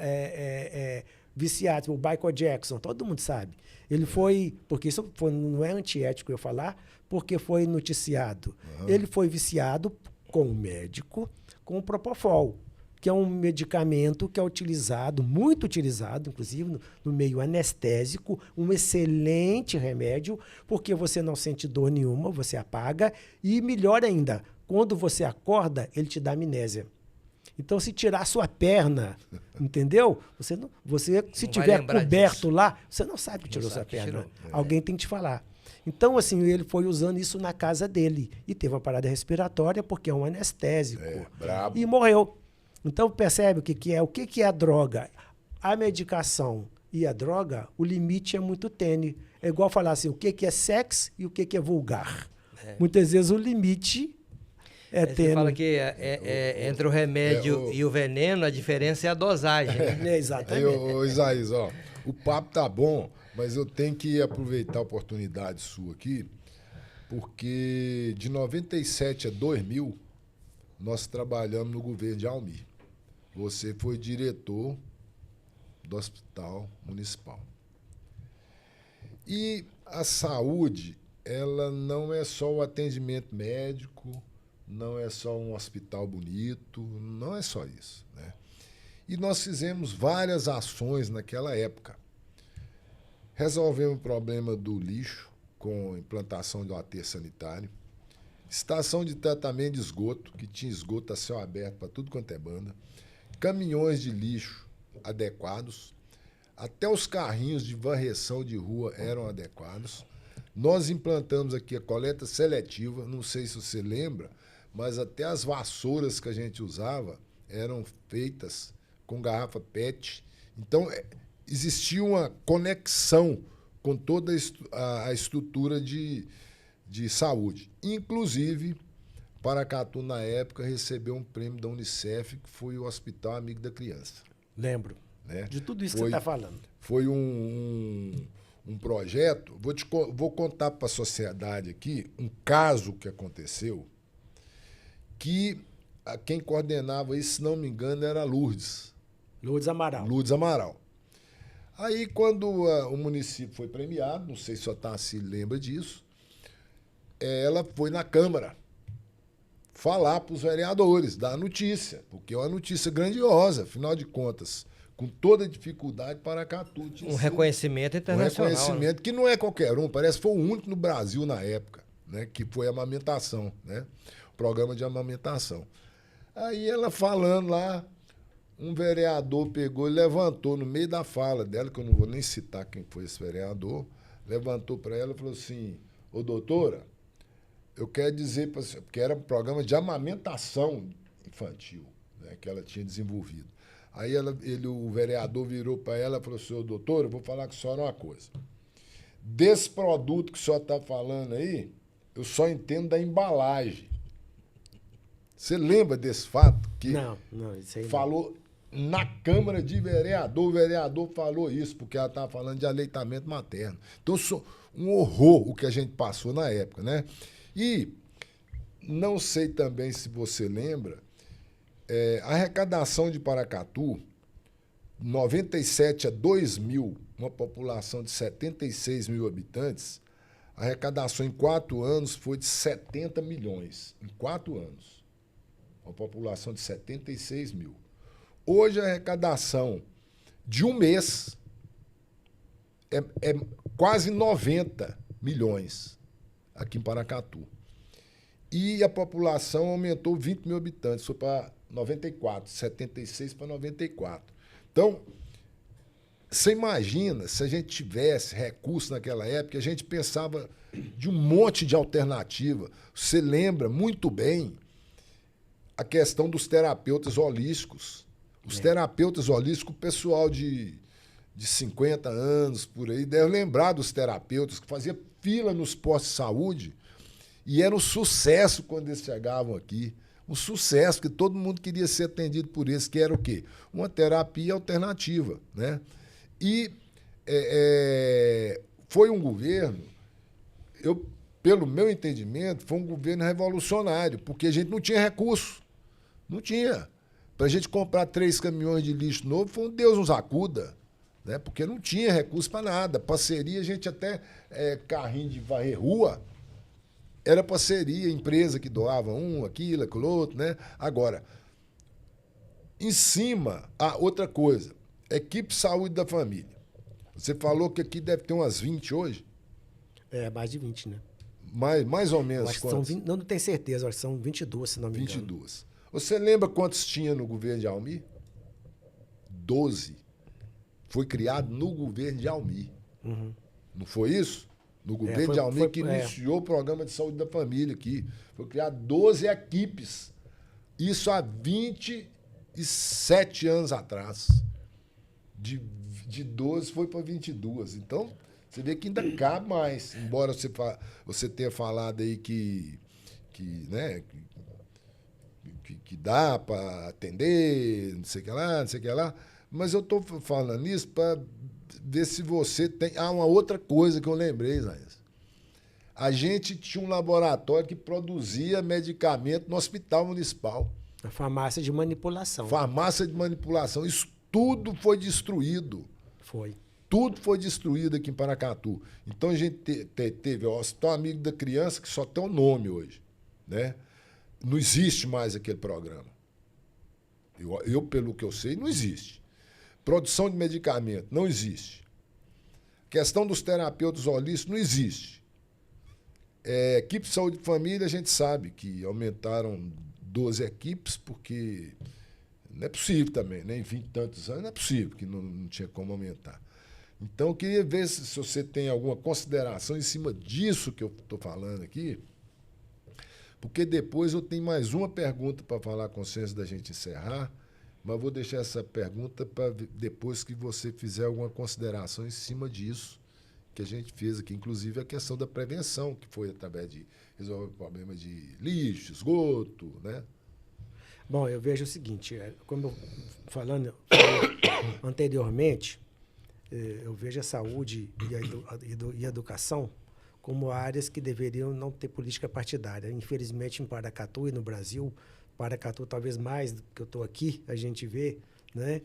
viciados. O Michael Jackson, todo mundo sabe. Ele foi, porque isso não é antiético eu falar, porque foi noticiado. Ele foi viciado com um médico, com o Propofol, que é um medicamento que é utilizado, muito utilizado, inclusive no meio anestésico, um excelente remédio, porque você não sente dor nenhuma, você apaga, e melhor ainda, quando você acorda, ele te dá amnésia. Então, se tirar a sua perna, entendeu? Você se tiver coberto lá, você não sabe que tirou sua perna. Alguém tem que te falar. Então, assim, ele foi usando isso na casa dele. E teve uma parada respiratória, porque é um anestésico. Brabo. E morreu. Então, percebe o que é? O que é a droga? A medicação e a droga, o limite é muito tênue. É igual falar assim, o que é sexo e o que é vulgar. Muitas vezes o limite... Você fala que entre o remédio e o veneno, a diferença é a dosagem. Né? Exatamente. Ô, Isaías, o papo tá bom, mas eu tenho que aproveitar a oportunidade sua aqui, porque de 97 a 2000, nós trabalhamos no governo de Almir. Você foi diretor do Hospital Municipal. E a saúde, ela não é só o atendimento médico, não é só um hospital bonito, não é só isso, né? E nós fizemos várias ações naquela época. Resolvemos o problema do lixo com a implantação do aterro sanitário, estação de tratamento de esgoto, que tinha esgoto a céu aberto para tudo quanto é banda, caminhões de lixo adequados, até os carrinhos de varreção de rua eram adequados. Nós implantamos aqui a coleta seletiva, não sei se você lembra, mas até as vassouras que a gente usava eram feitas com garrafa PET. Então, existia uma conexão com toda a estrutura de saúde. Inclusive, Paracatu, na época, recebeu um prêmio da Unicef, que foi o Hospital Amigo da Criança. Lembro. Né? De tudo isso que você está falando. Foi um projeto. Vou contar para a sociedade aqui um caso que aconteceu, que quem coordenava isso, se não me engano, era Lourdes. Lourdes Amaral. Lourdes Amaral. Aí, quando o município foi premiado, não sei se o Tassi lembra disso, ela foi na Câmara falar para os vereadores, dar a notícia, porque é uma notícia grandiosa, afinal de contas, com toda a dificuldade, Paracatu tinha um reconhecimento internacional. Um reconhecimento que não é qualquer um, parece que foi o único no Brasil na época, né, que foi a amamentação, né, o programa de amamentação. Aí ela falando lá, um vereador pegou e levantou no meio da fala dela, que eu não vou nem citar quem foi esse vereador, levantou para ela e falou assim: ô doutora, eu quero dizer para você, porque era um programa de amamentação infantil, né, que ela tinha desenvolvido. Aí o vereador virou para ela e falou assim: ô doutora, eu vou falar com a senhora uma coisa. Desse produto que o senhor está falando aí, eu só entendo da embalagem. Você lembra desse fato? Que não, isso aí falou na Câmara de Vereador, o vereador falou isso, porque ela estava falando de aleitamento materno. Então, um horror o que a gente passou na época, né? E não sei também se você lembra, a arrecadação de Paracatu, 97 a 2000, uma população de 76 mil habitantes, a arrecadação em 4 anos foi de 70 milhões. Em 4 anos. Uma população de 76 mil. Hoje a arrecadação de um mês é quase 90 milhões aqui em Paracatu. E a população aumentou 20 mil habitantes, foi para 94, 76 para 94. Então, você imagina se a gente tivesse recurso naquela época, a gente pensava de um monte de alternativa. Você lembra muito bem a questão dos terapeutas holísticos. Os terapeutas holísticos, o pessoal de 50 anos, por aí, deve lembrar dos terapeutas que faziam fila nos postos de saúde e era um sucesso quando eles chegavam aqui. Um sucesso, que todo mundo queria ser atendido por eles, que era o quê? Uma terapia alternativa, né? E foi um governo, pelo meu entendimento, foi um governo revolucionário, porque a gente não tinha recurso. Não tinha. Para a gente comprar 3 caminhões de lixo novo, foi um Deus nos acuda, né? Porque não tinha recurso para nada. Parceria, a gente até carrinho de varrer rua, era parceria, empresa que doava aquilo outro, né? Agora, em cima, outra coisa, equipe de saúde da família. Você falou que aqui deve ter umas 20 hoje? Mais de 20, né? Mais ou menos. Acho que são 20, não tenho certeza, acho que são 22, se não me engano. 22. Você lembra quantos tinha no governo de Almir? 12. Foi criado no governo de Almir. Uhum. Não foi isso? No governo de Almir, que iniciou o programa de saúde da família aqui. Foi criado 12 equipes. Isso há 27 anos atrás. De 12 foi para 22. Então, você vê que ainda cabe mais. Embora você tenha falado aí que dá para atender, não sei o que lá, não sei o que lá. Mas eu estou falando isso para ver se você tem... uma outra coisa que eu lembrei, Isaías. A gente tinha um laboratório que produzia medicamento no hospital municipal. A farmácia de manipulação. Farmácia de manipulação. Isso tudo foi destruído. Foi. Tudo foi destruído aqui em Paracatu. Então a gente teve o Hospital Amigo da Criança, que só tem um nome hoje, né? Não existe mais aquele programa. Eu, pelo que eu sei, não existe. Produção de medicamento, não existe. Questão dos terapeutas holísticos, não existe. Equipe de saúde de família, a gente sabe que aumentaram 12 equipes, porque não é possível também, né? Em 20 e tantos anos, não é possível que não tinha como aumentar. Então, eu queria ver se você tem alguma consideração em cima disso que eu estou falando aqui, porque depois eu tenho mais uma pergunta para falar com vocês da gente encerrar, mas vou deixar essa pergunta para depois que você fizer alguma consideração em cima disso que a gente fez aqui, inclusive a questão da prevenção, que foi através de resolver o problema de lixo, esgoto, né? Bom, eu vejo o seguinte, como eu falando anteriormente, eu vejo a saúde e a educação como áreas que deveriam não ter política partidária. Infelizmente, em Paracatu e no Brasil, Paracatu talvez mais do que eu estou aqui, a gente vê, né,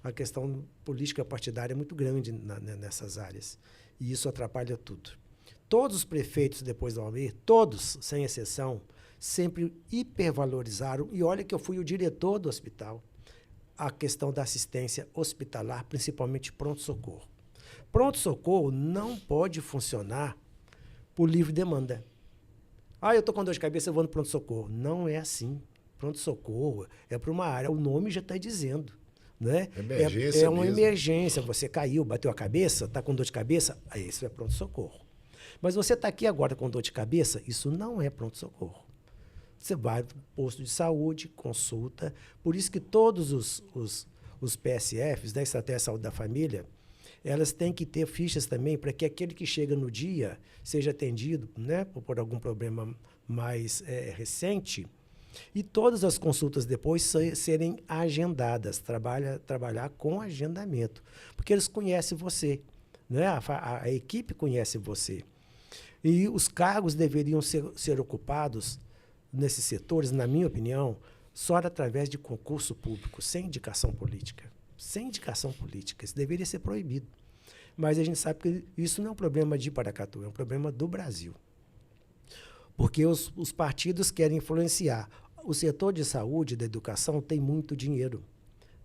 a questão política partidária é muito grande nessas áreas. E isso atrapalha tudo. Todos os prefeitos, depois do Almir, todos, sem exceção, sempre hipervalorizaram, e olha que eu fui o diretor do hospital, a questão da assistência hospitalar, principalmente pronto-socorro. Pronto-socorro não pode funcionar por livre demanda. Eu estou com dor de cabeça, eu vou no pronto-socorro. Não é assim. Pronto-socorro é para uma área, o nome já está dizendo. Né? Emergência é uma mesmo. emergência. Você caiu, bateu a cabeça, está com dor de cabeça, aí isso é pronto-socorro. Mas você está aqui agora com dor de cabeça, isso não é pronto-socorro. Você vai para o posto de saúde, consulta. Por isso que todos os PSFs, da Estratégia de Saúde da Família, elas têm que ter fichas também para que aquele que chega no dia seja atendido, né, por algum problema mais recente, e todas as consultas depois serem agendadas, trabalhar com agendamento, porque eles conhecem você, né? A equipe conhece você. E os cargos deveriam ser ocupados nesses setores, na minha opinião, só através de concurso público, sem indicação política. Sem indicação política. Isso deveria ser proibido. Mas a gente sabe que isso não é um problema de Paracatu, é um problema do Brasil. Porque os partidos querem influenciar. O setor de saúde e da educação tem muito dinheiro,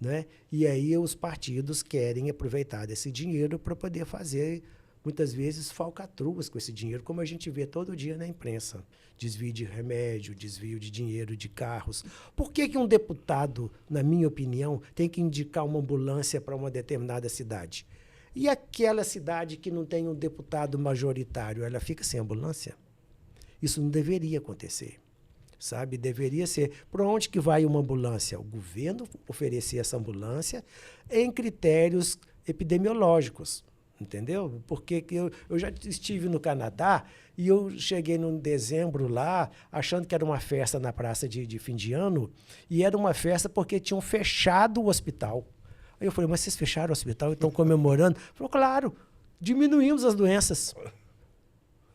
né? E aí os partidos querem aproveitar desse dinheiro para poder fazer, muitas vezes, falcatruas com esse dinheiro, como a gente vê todo dia na imprensa. Desvio de remédio, desvio de dinheiro de carros. Por que um deputado, na minha opinião, tem que indicar uma ambulância para uma determinada cidade? E aquela cidade que não tem um deputado majoritário, ela fica sem ambulância? Isso não deveria acontecer, sabe? Deveria ser, para onde que vai uma ambulância? O governo oferecer essa ambulância em critérios epidemiológicos, entendeu? Porque eu já estive no Canadá e eu cheguei em dezembro lá, achando que era uma festa na praça de fim de ano, e era uma festa porque tinham fechado o hospital. Aí eu falei, mas vocês fecharam o hospital e estão comemorando? Falou, claro, diminuímos as doenças.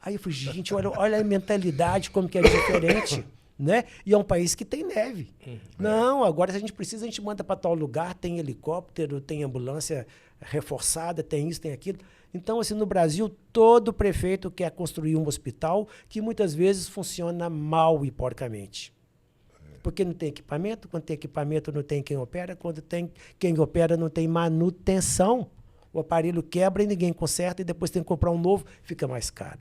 Aí eu falei, gente, olha a mentalidade, como que é diferente, né? E é um país que tem neve. Não, agora se a gente precisa, a gente manda para tal lugar, tem helicóptero, tem ambulância reforçada, tem isso, tem aquilo. Então, assim, no Brasil, todo prefeito quer construir um hospital que muitas vezes funciona mal e porcamente. Porque não tem equipamento, quando tem equipamento não tem quem opera, quando tem quem opera não tem manutenção. O aparelho quebra e ninguém conserta e depois tem que comprar um novo, fica mais caro.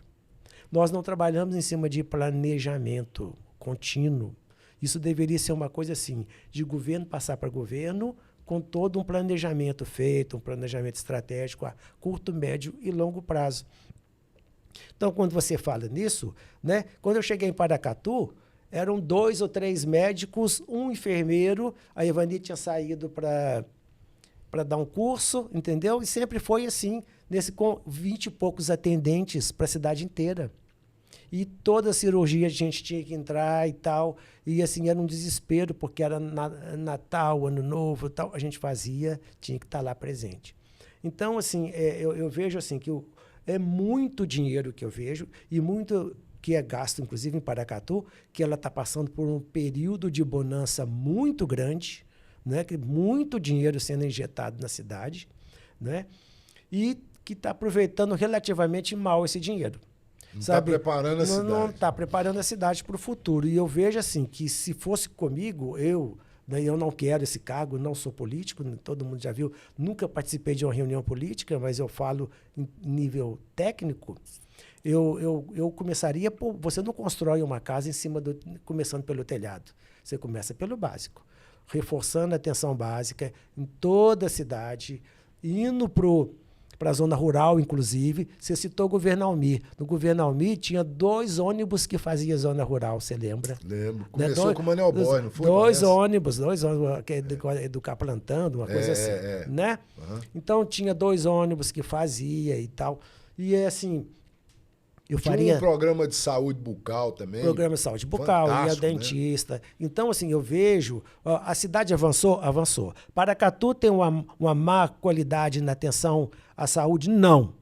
Nós não trabalhamos em cima de planejamento contínuo. Isso deveria ser uma coisa assim, de governo passar para governo, com todo um planejamento feito, um planejamento estratégico a curto, médio e longo prazo. Então, quando você fala nisso, né, quando eu cheguei em Paracatu, eram 2 ou 3 médicos, um enfermeiro, a Ivani tinha saído para dar um curso, entendeu? E sempre foi assim, com 20 e poucos atendentes para a cidade inteira. E toda a cirurgia a gente tinha que entrar e tal. E assim, era um desespero, porque era Natal, Ano Novo e tal. A gente fazia, tinha que estar lá presente. Então, assim, eu vejo assim que é muito dinheiro que eu vejo e muito que é gasto, inclusive em Paracatu, que ela está passando por um período de bonança muito grande, né? Que muito dinheiro sendo injetado na cidade, né? E que está aproveitando relativamente mal esse dinheiro. Não está preparando a cidade. Não está preparando a cidade para o futuro. E eu vejo assim, que se fosse comigo, eu não quero esse cargo, não sou político, todo mundo já viu, nunca participei de uma reunião política, mas eu falo em nível técnico. Eu começaria por... Você não constrói uma casa começando pelo telhado. Você começa pelo básico. Reforçando a atenção básica em toda a cidade, indo para a zona rural, inclusive. Você citou o Governo Almir. No Governo Almir tinha 2 ônibus que faziam zona rural, você lembra? Lembro. Começou com o Manel Boy, não foi? 2 ônibus, que é educar plantando, uma coisa assim, né? Uhum. Então tinha 2 ônibus que fazia e tal. E é assim, eu Tinha faria um programa de saúde bucal também. programa de saúde bucal, ia Fantástico, né? dentista. Então, assim, eu vejo, ó, a cidade avançou, avançou. Paracatu tem uma má qualidade na atenção à saúde? Não.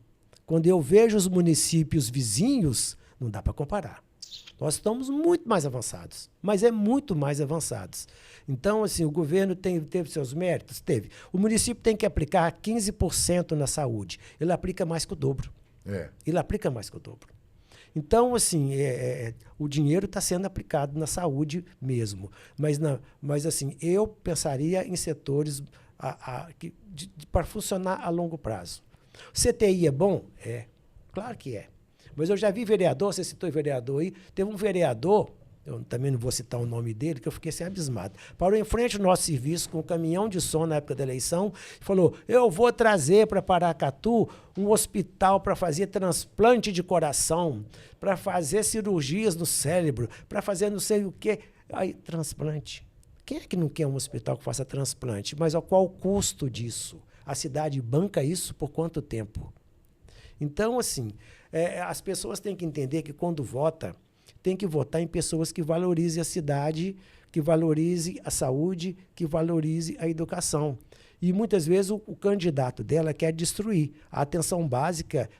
Quando eu vejo os municípios vizinhos, não dá para comparar. Nós estamos muito mais avançados, mas é muito mais avançados. Então, assim, o governo teve seus méritos? Teve. O município tem que aplicar 15% na saúde. Ele aplica mais que o dobro. Ele aplica mais que o dobro. Então, assim, o dinheiro está sendo aplicado na saúde mesmo. Mas assim, eu pensaria em setores para funcionar a longo prazo. O CTI é bom? É. Claro que é. Mas eu já vi vereador, você citou vereador aí, teve um vereador, eu também não vou citar o nome dele, que eu fiquei assim abismado. Parou em frente ao nosso serviço com um caminhão de som na época da eleição e falou, eu vou trazer para Paracatu um hospital para fazer transplante de coração, para fazer cirurgias no cérebro, para fazer não sei o quê. Aí, transplante. Quem é que não quer um hospital que faça transplante? Mas qual o custo disso? A cidade banca isso por quanto tempo? Então, assim, as pessoas têm que entender que quando vota, tem que votar em pessoas que valorizem a cidade, que valorizem a saúde, que valorizem a educação. E muitas vezes o candidato dela quer destruir. A atenção básica,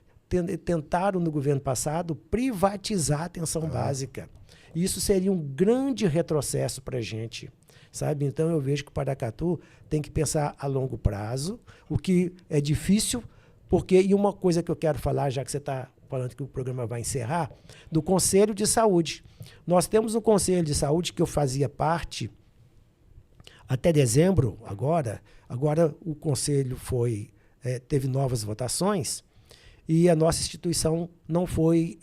tentaram no governo passado privatizar a atenção básica. E isso seria um grande retrocesso para a gente. Sabe? Então eu vejo que o Paracatu tem que pensar a longo prazo, o que é difícil, porque, e uma coisa que eu quero falar, já que você está falando que o programa vai encerrar, do Conselho de Saúde. Nós temos um Conselho de Saúde que eu fazia parte até dezembro, agora o Conselho teve novas votações e a nossa instituição não foi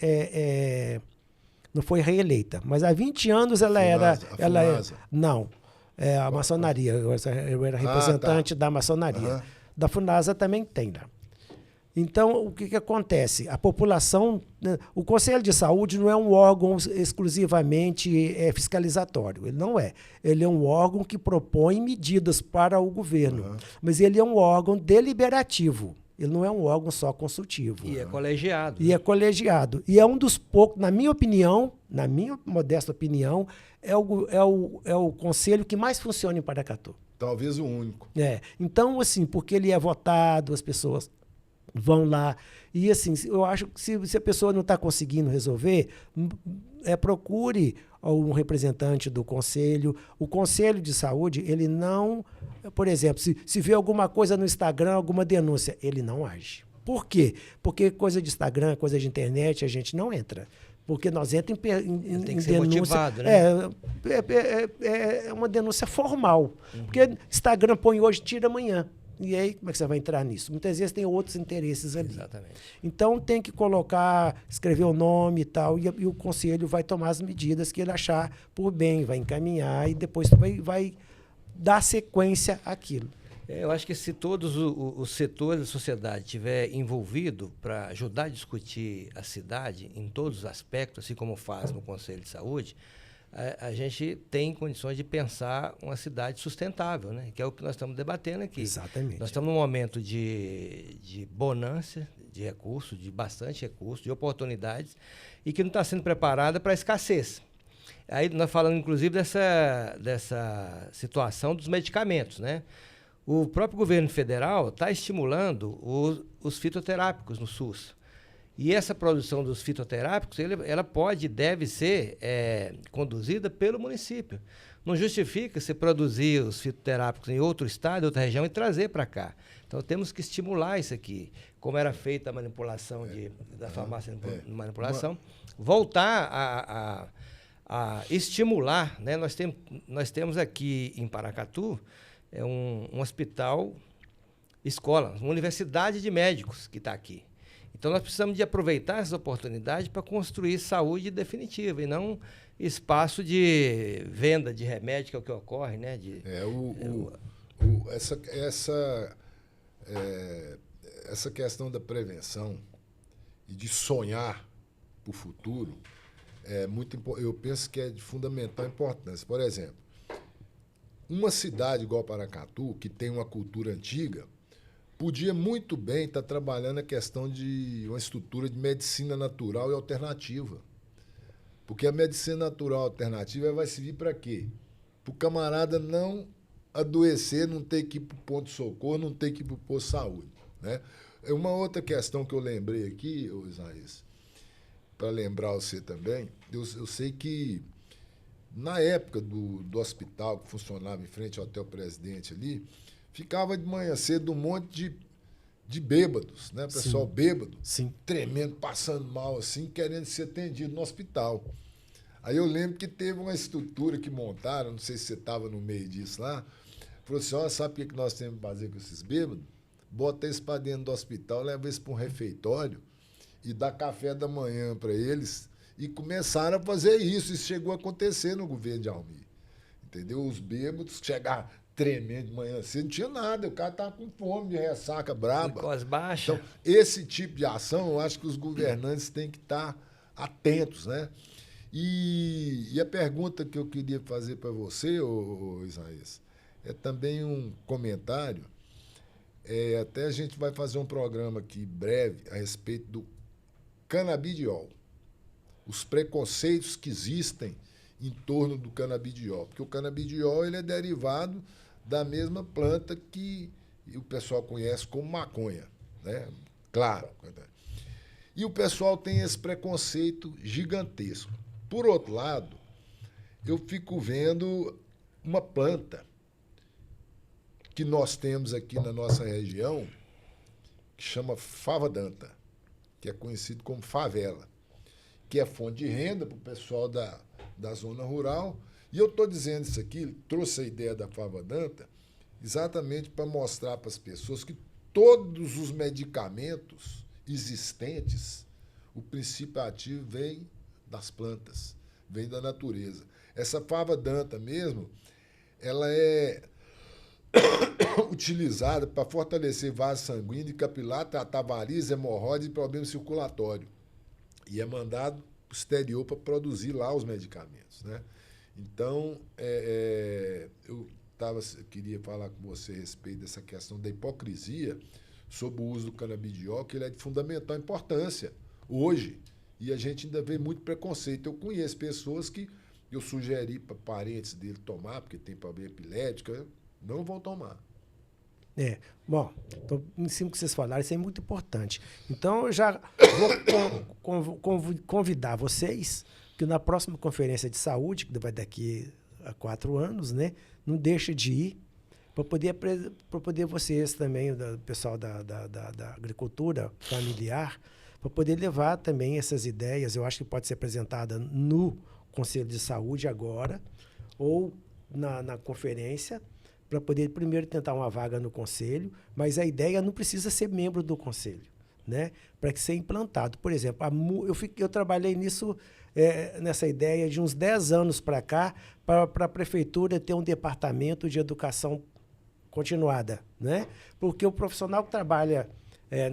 reeleita. Mas há 20 anos ela era... Não, a maçonaria. Eu era representante da maçonaria. Da FUNASA também tem, né? Então, o que acontece? A população... Né, o Conselho de Saúde não é um órgão exclusivamente fiscalizatório. Ele não é. Ele é um órgão que propõe medidas para o governo. Mas ele é um órgão deliberativo. Ele não é um órgão só consultivo. E é colegiado. E é colegiado. E é um dos poucos, na minha opinião, na minha modesta opinião, é o conselho que mais funciona em Paracatu. Talvez o único. Então, assim, porque ele é votado, as pessoas vão lá. E, assim, eu acho que se a pessoa não está conseguindo resolver, procure um representante do conselho. O Conselho de Saúde, ele não... Por exemplo, se vê alguma coisa no Instagram, alguma denúncia, ele não age. Por quê? Porque coisa de Instagram, coisa de internet, a gente não entra. Porque nós entramos em tem que ser denúncia... motivado, né? É uma denúncia formal. Porque Instagram põe hoje, tira amanhã. E aí, como é que você vai entrar nisso? Muitas vezes tem outros interesses ali. Exatamente. Então, tem que escrever o nome e tal, e o conselho vai tomar as medidas que ele achar por bem, vai encaminhar e depois vai dar sequência àquilo. Eu acho que se todos os setores da sociedade estiver envolvido para ajudar a discutir a cidade em todos os aspectos, assim como faz no Conselho de Saúde, a gente tem condições de pensar uma cidade sustentável, né? Que é o que nós estamos debatendo aqui. Exatamente. Nós estamos num momento de bonança, de recursos, de bastante recursos, de oportunidades, e que não está sendo preparada para a escassez. Aí nós falamos, inclusive, dessa situação dos medicamentos, né? O próprio governo federal está estimulando os fitoterápicos no SUS. E essa produção dos fitoterápicos, ela pode e deve ser conduzida pelo município. Não justifica se produzir os fitoterápicos em outro estado, outra região, e trazer para cá. Então, temos que estimular isso aqui. Como era feita a manipulação da farmácia de manipulação, voltar a estimular, né? Nós temos aqui em Paracatu um hospital escola, uma universidade de médicos que está aqui. Então, nós precisamos de aproveitar essas oportunidades para construir saúde definitiva e não espaço de venda de remédio, que é o que ocorre, né? essa questão da prevenção e de sonhar para o futuro eu penso que é de fundamental importância. Por exemplo, uma cidade igual Paracatu, que tem uma cultura antiga, podia muito bem estar trabalhando a questão de uma estrutura de medicina natural e alternativa. Porque a medicina natural alternativa vai servir para quê? Para o camarada não adoecer, não ter que ir para o ponto-socorro, não ter que ir para o posto de saúde. Né? Uma outra questão que eu lembrei aqui, Isaías, para lembrar você também, eu sei que na época do hospital que funcionava em frente ao Hotel Presidente ali, ficava de manhã cedo um monte de bêbados, né? Pessoal bêbado, tremendo, passando mal, assim, querendo ser atendido no hospital. Aí eu lembro que teve uma estrutura que montaram, não sei se você estava no meio disso lá, falou assim, ó, sabe o que nós temos que fazer com esses bêbados? Bota eles para dentro do hospital, leva eles para um refeitório e dá café da manhã para eles. E começaram a fazer isso. Isso chegou a acontecer no governo de Almir. Entendeu? Os bêbados chegavam tremendo de manhã cedo, não tinha nada. O cara estava com fome, de ressaca braba. Glicose baixa. Então, esse tipo de ação, eu acho que os governantes têm que estar atentos, né? E a pergunta que eu queria fazer para você, Isaías, é também um comentário. Até a gente vai fazer um programa aqui breve a respeito do canabidiol. Os preconceitos que existem em torno do canabidiol. Porque o canabidiol ele é derivado da mesma planta que o pessoal conhece como maconha. Né? Claro. E o pessoal tem esse preconceito gigantesco. Por outro lado, eu fico vendo uma planta que nós temos aqui na nossa região, que chama fava-danta, que é conhecido como favela, que é fonte de renda para o pessoal da zona rural. E eu estou dizendo isso aqui, trouxe a ideia da fava-danta, exatamente para mostrar para as pessoas que todos os medicamentos existentes, o princípio ativo vem das plantas, vem da natureza. Essa fava-danta mesmo, ela é utilizada para fortalecer vaso sanguíneo e capilar, tratar varizes, hemorroides e problemas circulatórios. E é mandado para o exterior para produzir lá os medicamentos. Né? Então, eu queria falar com você a respeito dessa questão da hipocrisia sobre o uso do canabidiol, que ele é de fundamental importância hoje. E a gente ainda vê muito preconceito. Eu conheço pessoas que eu sugeri para parentes dele tomar, porque tem problema epilético, não vão tomar. Bom, então, em cima do que vocês falaram, isso é muito importante. Então, eu já vou convidar vocês que na próxima conferência de saúde, que vai daqui a 4 anos, né, não deixe de ir, para poder vocês também, o pessoal da agricultura familiar, para poder levar também essas ideias. Eu acho que pode ser apresentada no Conselho de Saúde agora, ou na conferência, para poder primeiro tentar uma vaga no conselho, mas a ideia não precisa ser membro do conselho, né? Para que seja implantado. Por exemplo, eu trabalhei nisso, nessa ideia de uns 10 anos para cá, para a prefeitura ter um departamento de educação continuada, né? Porque o profissional que trabalha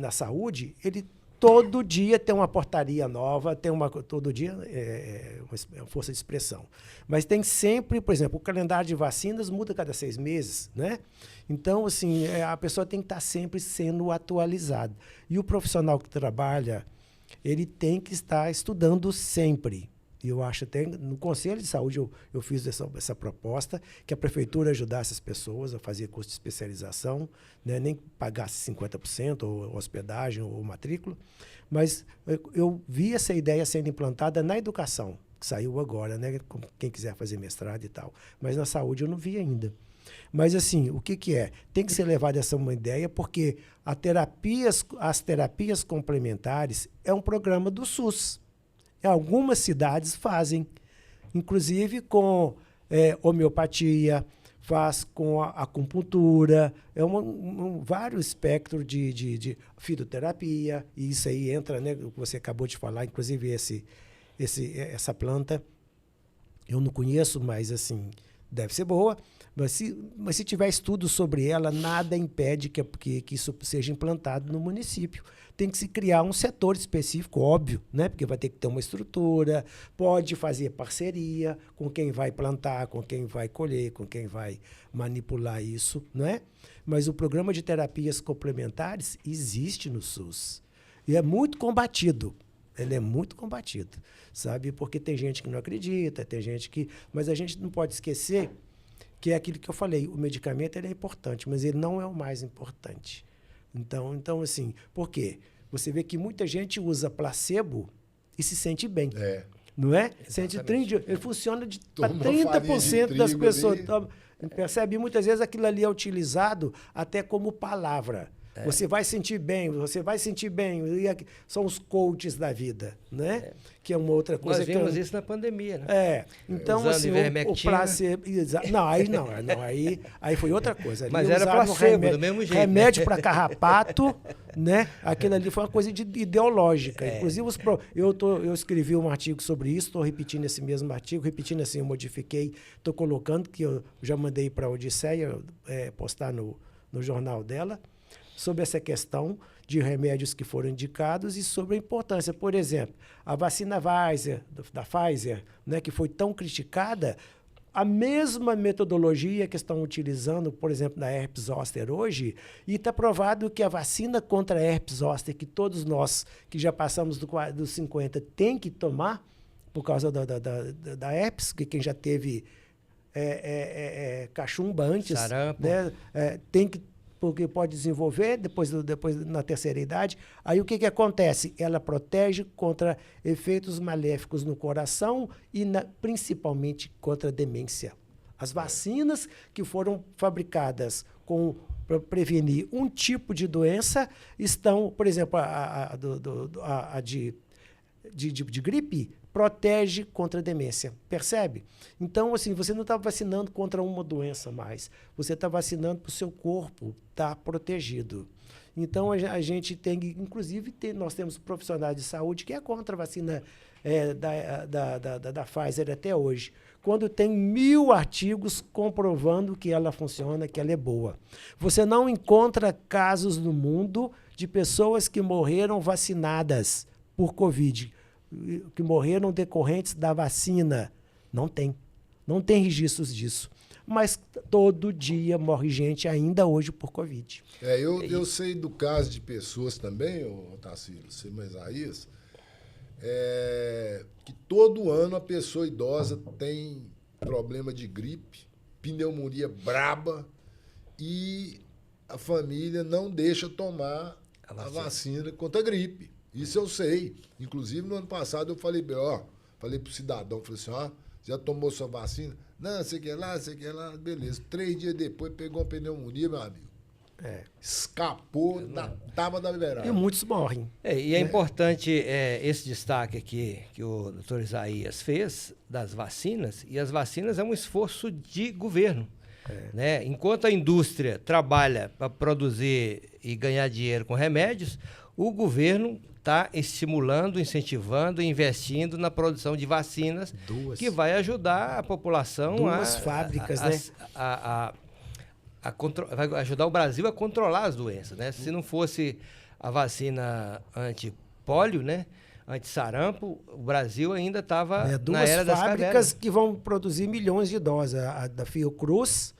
na saúde, ele todo dia tem uma portaria nova, todo dia uma força de expressão. Mas tem sempre, por exemplo, o calendário de vacinas muda cada 6 meses, né? Então, assim, a pessoa tem que estar sempre sendo atualizada. E o profissional que trabalha, ele tem que estar estudando sempre. E eu acho até, no Conselho de Saúde, eu fiz essa proposta, que a prefeitura ajudasse as pessoas a fazer curso de especialização, né? Nem pagasse 50%, ou hospedagem, ou matrícula, mas eu vi essa ideia sendo implantada na educação, que saiu agora, né? Quem quiser fazer mestrado e tal. Mas na saúde eu não vi ainda. Mas, assim, o que é? Tem que ser levada essa uma ideia, porque as terapias complementares é um programa do SUS. Algumas cidades fazem, inclusive com homeopatia, faz com a acupuntura, vários espectros de fitoterapia, e isso aí entra, né, o que você acabou de falar, inclusive essa planta, eu não conheço, mas assim, Deve ser boa, mas se tiver estudo sobre ela, nada impede que isso seja implantado no município. Tem que se criar um setor específico, óbvio, né? Porque vai ter que ter uma estrutura, pode fazer parceria com quem vai plantar, com quem vai colher, com quem vai manipular isso, não é? Mas o programa de terapias complementares existe no SUS e é muito combatido. Ele é muito combatido, sabe? Porque tem gente que não acredita, tem gente que... Mas a gente não pode esquecer que é aquilo que eu falei, o medicamento ele é importante, mas ele não é o mais importante. Então assim, por quê? Você vê que muita gente usa placebo e se sente bem. Não é? Sente 30, ele funciona para 30% das pessoas. Percebe? Muitas vezes aquilo ali é utilizado até como palavra. Você vai sentir bem, você vai sentir bem. São os coaches da vida, né? Que é uma outra coisa. Nós vimos isso na pandemia, né? Então, usando assim, o placebo... Não, aí foi outra coisa. Ali mas era placebo, do mesmo jeito. Remédio para carrapato, né? Aquilo ali foi uma coisa ideológica. Inclusive, eu escrevi um artigo sobre isso, estou repetindo esse mesmo artigo, repetindo assim, eu modifiquei, estou colocando, que eu já mandei para a Odisseia postar no jornal dela, sobre essa questão de remédios que foram indicados e sobre a importância. Por exemplo, a vacina da Pfizer, né, que foi tão criticada, a mesma metodologia que estão utilizando, por exemplo, na herpes zoster hoje, e está provado que a vacina contra a herpes zoster, que todos nós que já passamos dos 50 tem que tomar, por causa da herpes, que quem já teve cachumba antes, sarampo, né, tem que, porque pode desenvolver depois na terceira idade. Aí o que acontece? Ela protege contra efeitos maléficos no coração e principalmente contra a demência. As vacinas que foram fabricadas para prevenir um tipo de doença estão, por exemplo, a de gripe, protege contra a demência, percebe? Então, assim, você não está vacinando contra uma doença mais, você está vacinando para o seu corpo estar protegido. Então, a gente tem, inclusive, nós temos profissionais de saúde que é contra a vacina da Pfizer até hoje, quando tem 1000 artigos comprovando que ela funciona, que ela é boa. Você não encontra casos no mundo de pessoas que morreram vacinadas por Covid, que morreram decorrentes da vacina. Não tem registros disso. Mas todo dia morre gente ainda hoje por Covid. Eu sei do caso de pessoas também, Tarsilo, você mais Isaías, que todo ano a pessoa idosa tem problema de gripe, pneumonia braba, e a família não deixa tomar a vacina contra a gripe. Isso eu sei. Inclusive, no ano passado, eu falei pro cidadão, falei assim, já tomou sua vacina? Não, você quer lá, beleza. 3 dias depois, pegou uma pneumonia, meu amigo. Escapou da tábua da beirada. E muitos morrem. E é importante esse destaque aqui que o doutor Isaías fez das vacinas, e as vacinas é um esforço de governo. Né? Enquanto a indústria trabalha para produzir e ganhar dinheiro com remédios, o governo está estimulando, incentivando, investindo na produção de vacinas que vai ajudar a população fábricas, vai ajudar o Brasil a controlar as doenças, né? Se não fosse a vacina anti-pólio, né? Anti-sarampo, o Brasil ainda estava na era das cavernas. Duas fábricas que vão produzir milhões de doses, a da Fiocruz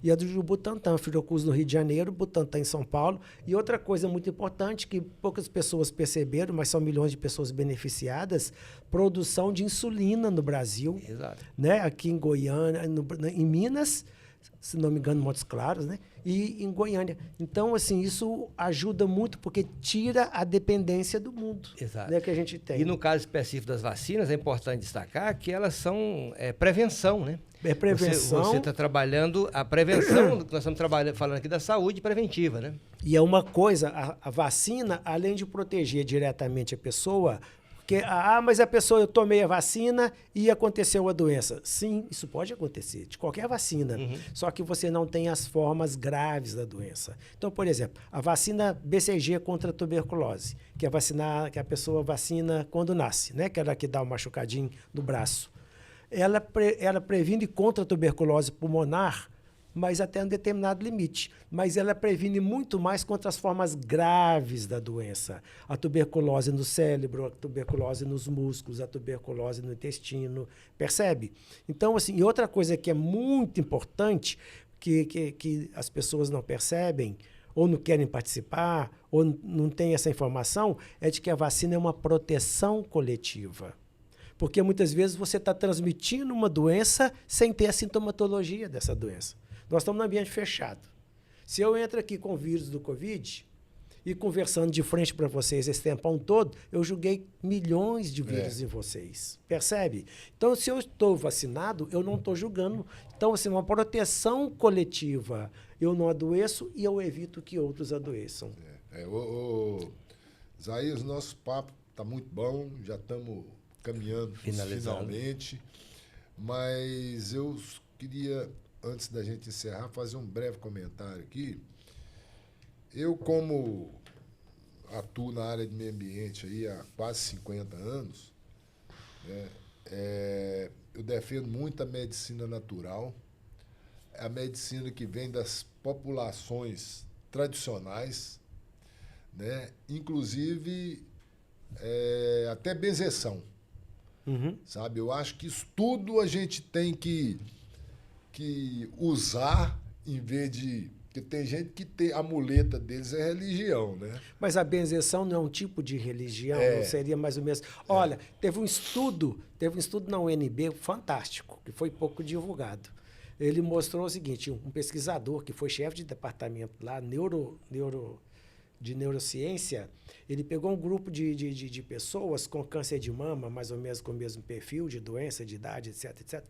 e a do Butantan, Fiocruz no Rio de Janeiro, Butantan em São Paulo. E outra coisa muito importante que poucas pessoas perceberam, mas são milhões de pessoas beneficiadas, produção de insulina no Brasil. Exato. Né? Aqui em Goiânia, em Minas, se não me engano, Montes Claros, né? E em Goiânia. Então, assim, isso ajuda muito porque tira a dependência do mundo. Exato. Né, que a gente tem. E no caso específico das vacinas, é importante destacar que elas são prevenção, né? É prevenção. Você está trabalhando a prevenção, nós estamos falando aqui da saúde preventiva, né? E é uma coisa, a vacina, além de proteger diretamente a pessoa, porque, mas a pessoa, eu tomei a vacina e aconteceu a doença. Sim, isso pode acontecer, de qualquer vacina. Uhum. Só que você não tem as formas graves da doença. Então, por exemplo, a vacina BCG contra a tuberculose, que é a pessoa vacina quando nasce, né? Que é ela que dá um machucadinho no braço. ela previne contra a tuberculose pulmonar, mas até um determinado limite. Mas ela previne muito mais contra as formas graves da doença. A tuberculose no cérebro, a tuberculose nos músculos, a tuberculose no intestino, percebe? Então, assim, e outra coisa que é muito importante, que as pessoas não percebem, ou não querem participar, ou não têm essa informação, é de que a vacina é uma proteção coletiva. Porque muitas vezes você está transmitindo uma doença sem ter a sintomatologia dessa doença. Nós estamos num ambiente fechado. Se eu entro aqui com o vírus do Covid e conversando de frente para vocês esse tempão todo, eu joguei milhões de vírus em vocês. Percebe? Então, se eu estou vacinado, eu não estou julgando. Então, assim, uma proteção coletiva. Eu não adoeço e eu evito que outros adoeçam. Isaías, nosso papo está muito bom, já estamos caminhando finalmente. Mas eu queria, antes da gente encerrar, fazer um breve comentário aqui. Eu, como atuo na área de meio ambiente aí há quase 50 anos, né, eu defendo muito a medicina natural, a medicina que vem das populações tradicionais, né, inclusive até benzeção. Sabe? Eu acho que isso tudo a gente tem que usar em vez de... Porque tem gente que a muleta deles é religião, né? Mas a benzeção não é um tipo de religião, não seria mais ou menos... Olha, teve um estudo na UNB fantástico, que foi pouco divulgado. Ele mostrou o seguinte, um pesquisador que foi chefe de departamento lá, de neurociência, ele pegou um grupo de pessoas com câncer de mama, mais ou menos com o mesmo perfil de doença, de idade, etc, etc.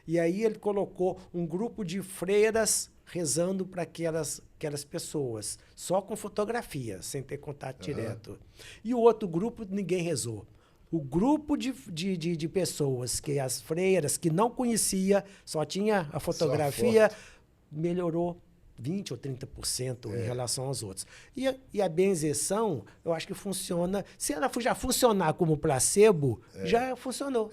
E aí ele colocou um grupo de freiras rezando para aquelas pessoas, só com fotografia, sem ter contato direto. E o outro grupo, ninguém rezou. O grupo de pessoas, que as freiras, que não conhecia, só tinha a fotografia, melhorou 20% ou 30% em relação aos outros. E a benzeção, eu acho que funciona... Se ela já funcionar como placebo, já funcionou.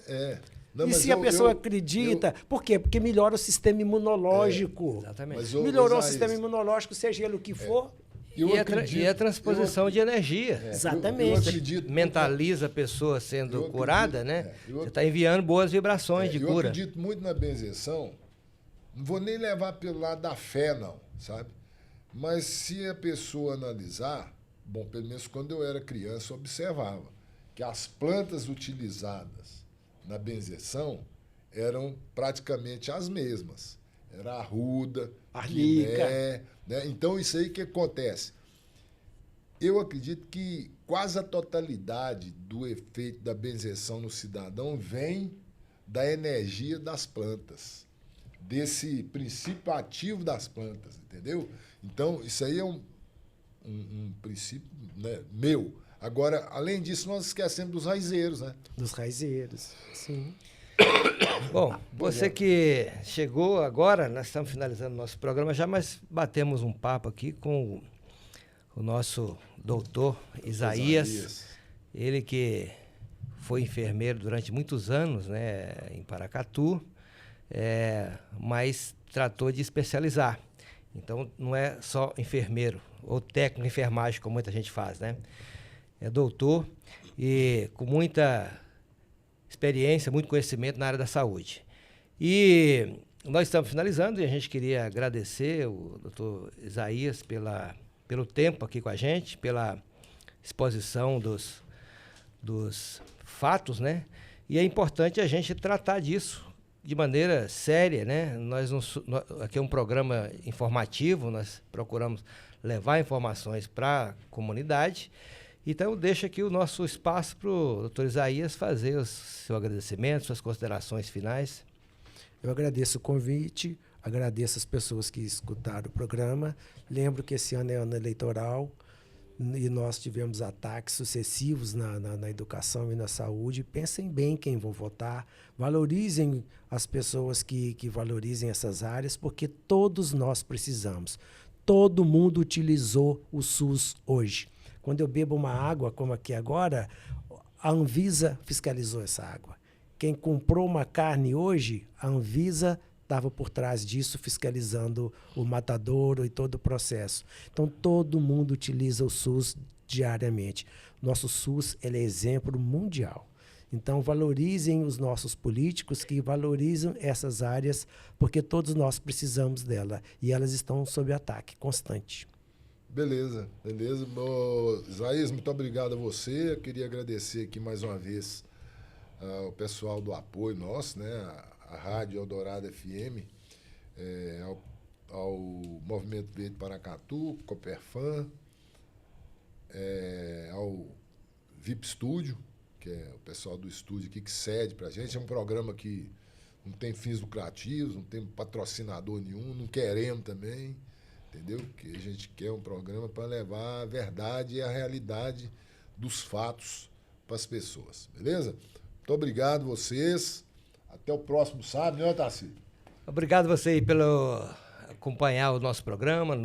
Não, e se a pessoa acredita... Por quê? Porque melhora o sistema imunológico. Exatamente. Melhorou o sistema imunológico, seja ele o que for. E a transposição de energia. Exatamente. Mentaliza a pessoa sendo curada, né? Você está enviando boas vibrações de cura. Eu acredito muito na benzeção. Não vou nem levar pelo lado da fé, não, sabe? Mas se a pessoa analisar, bom, pelo menos quando eu era criança, eu observava que as plantas utilizadas na benzeção eram praticamente as mesmas. Era arruda, arnica, né? Então, isso aí que acontece. Eu acredito que quase a totalidade do efeito da benzeção no cidadão vem da energia das plantas, desse princípio ativo das plantas, entendeu? Então, isso aí é um princípio, né, meu. Agora, além disso, nós esquecemos dos raizeiros, né? Dos raizeiros, sim. Bom, você que chegou agora, nós estamos finalizando o nosso programa já, mas batemos um papo aqui com o nosso doutor Isaías. Ele que foi enfermeiro durante muitos anos, né, em Paracatu, mas tratou de especializar. Então, não é só enfermeiro ou técnico de enfermagem, como muita gente faz, né? É doutor e com muita experiência, muito conhecimento na área da saúde. E nós estamos finalizando e a gente queria agradecer o doutor Isaías pelo tempo aqui com a gente, pela exposição dos fatos, né? E é importante a gente tratar disso de maneira séria, né? Aqui é um programa informativo, nós procuramos levar informações para a comunidade. Então, deixa aqui o nosso espaço para o doutor Isaías fazer o seu agradecimento, suas considerações finais. Eu agradeço o convite, agradeço as pessoas que escutaram o programa. Lembro que esse ano é ano eleitoral e nós tivemos ataques sucessivos na educação e na saúde. Pensem bem quem vão votar, valorizem as pessoas que valorizem essas áreas, porque todos nós precisamos. Todo mundo utilizou o SUS hoje. Quando eu bebo uma água, como aqui agora, a Anvisa fiscalizou essa água. Quem comprou uma carne hoje, a Anvisa estava por trás disso, fiscalizando o matadouro e todo o processo. Então, todo mundo utiliza o SUS diariamente. Nosso SUS ele é exemplo mundial. Então, valorizem os nossos políticos que valorizam essas áreas, porque todos nós precisamos dela. E elas estão sob ataque constante. Beleza. Isaías, muito obrigado a você. Eu queria agradecer aqui mais uma vez ao pessoal do apoio nosso, né? A Rádio Eldorado FM, ao Movimento Verde Paracatu, Coperfan, ao VIP Studio, que é o pessoal do estúdio aqui que cede pra gente. É um programa que não tem fins lucrativos, não tem patrocinador nenhum, não queremos também, entendeu? Que a gente quer um programa para levar a verdade e a realidade dos fatos para as pessoas, beleza? Muito obrigado vocês. Até o próximo sábado, né, Tarcísio? Obrigado você aí pelo acompanhar o nosso programa,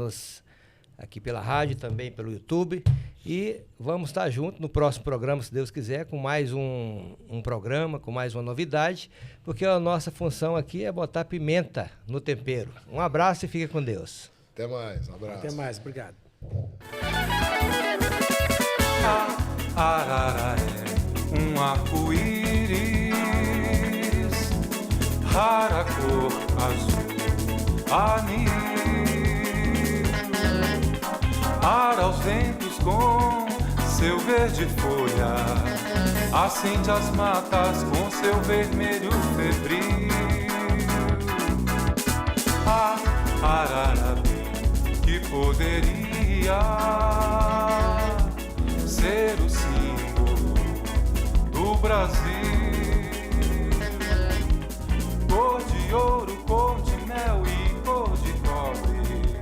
aqui pela rádio, também pelo YouTube. E vamos estar juntos no próximo programa, se Deus quiser, com mais um programa, com mais uma novidade, porque a nossa função aqui é botar pimenta no tempero. Um abraço e fique com Deus. Até mais, um abraço. Até mais, obrigado. Arara é um arco-íris, rara cor azul, anil. Ar aos ventos com seu verde folha, acende as matas com seu vermelho febril. A arara que poderia ser o símbolo do Brasil. Cor de ouro, cor de mel e cor de cobre,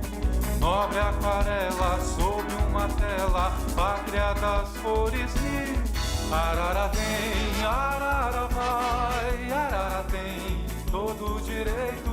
nobre aquarela sob uma tela, pátria das cores mil. Arara vem, arara vai, arara tem todo o direito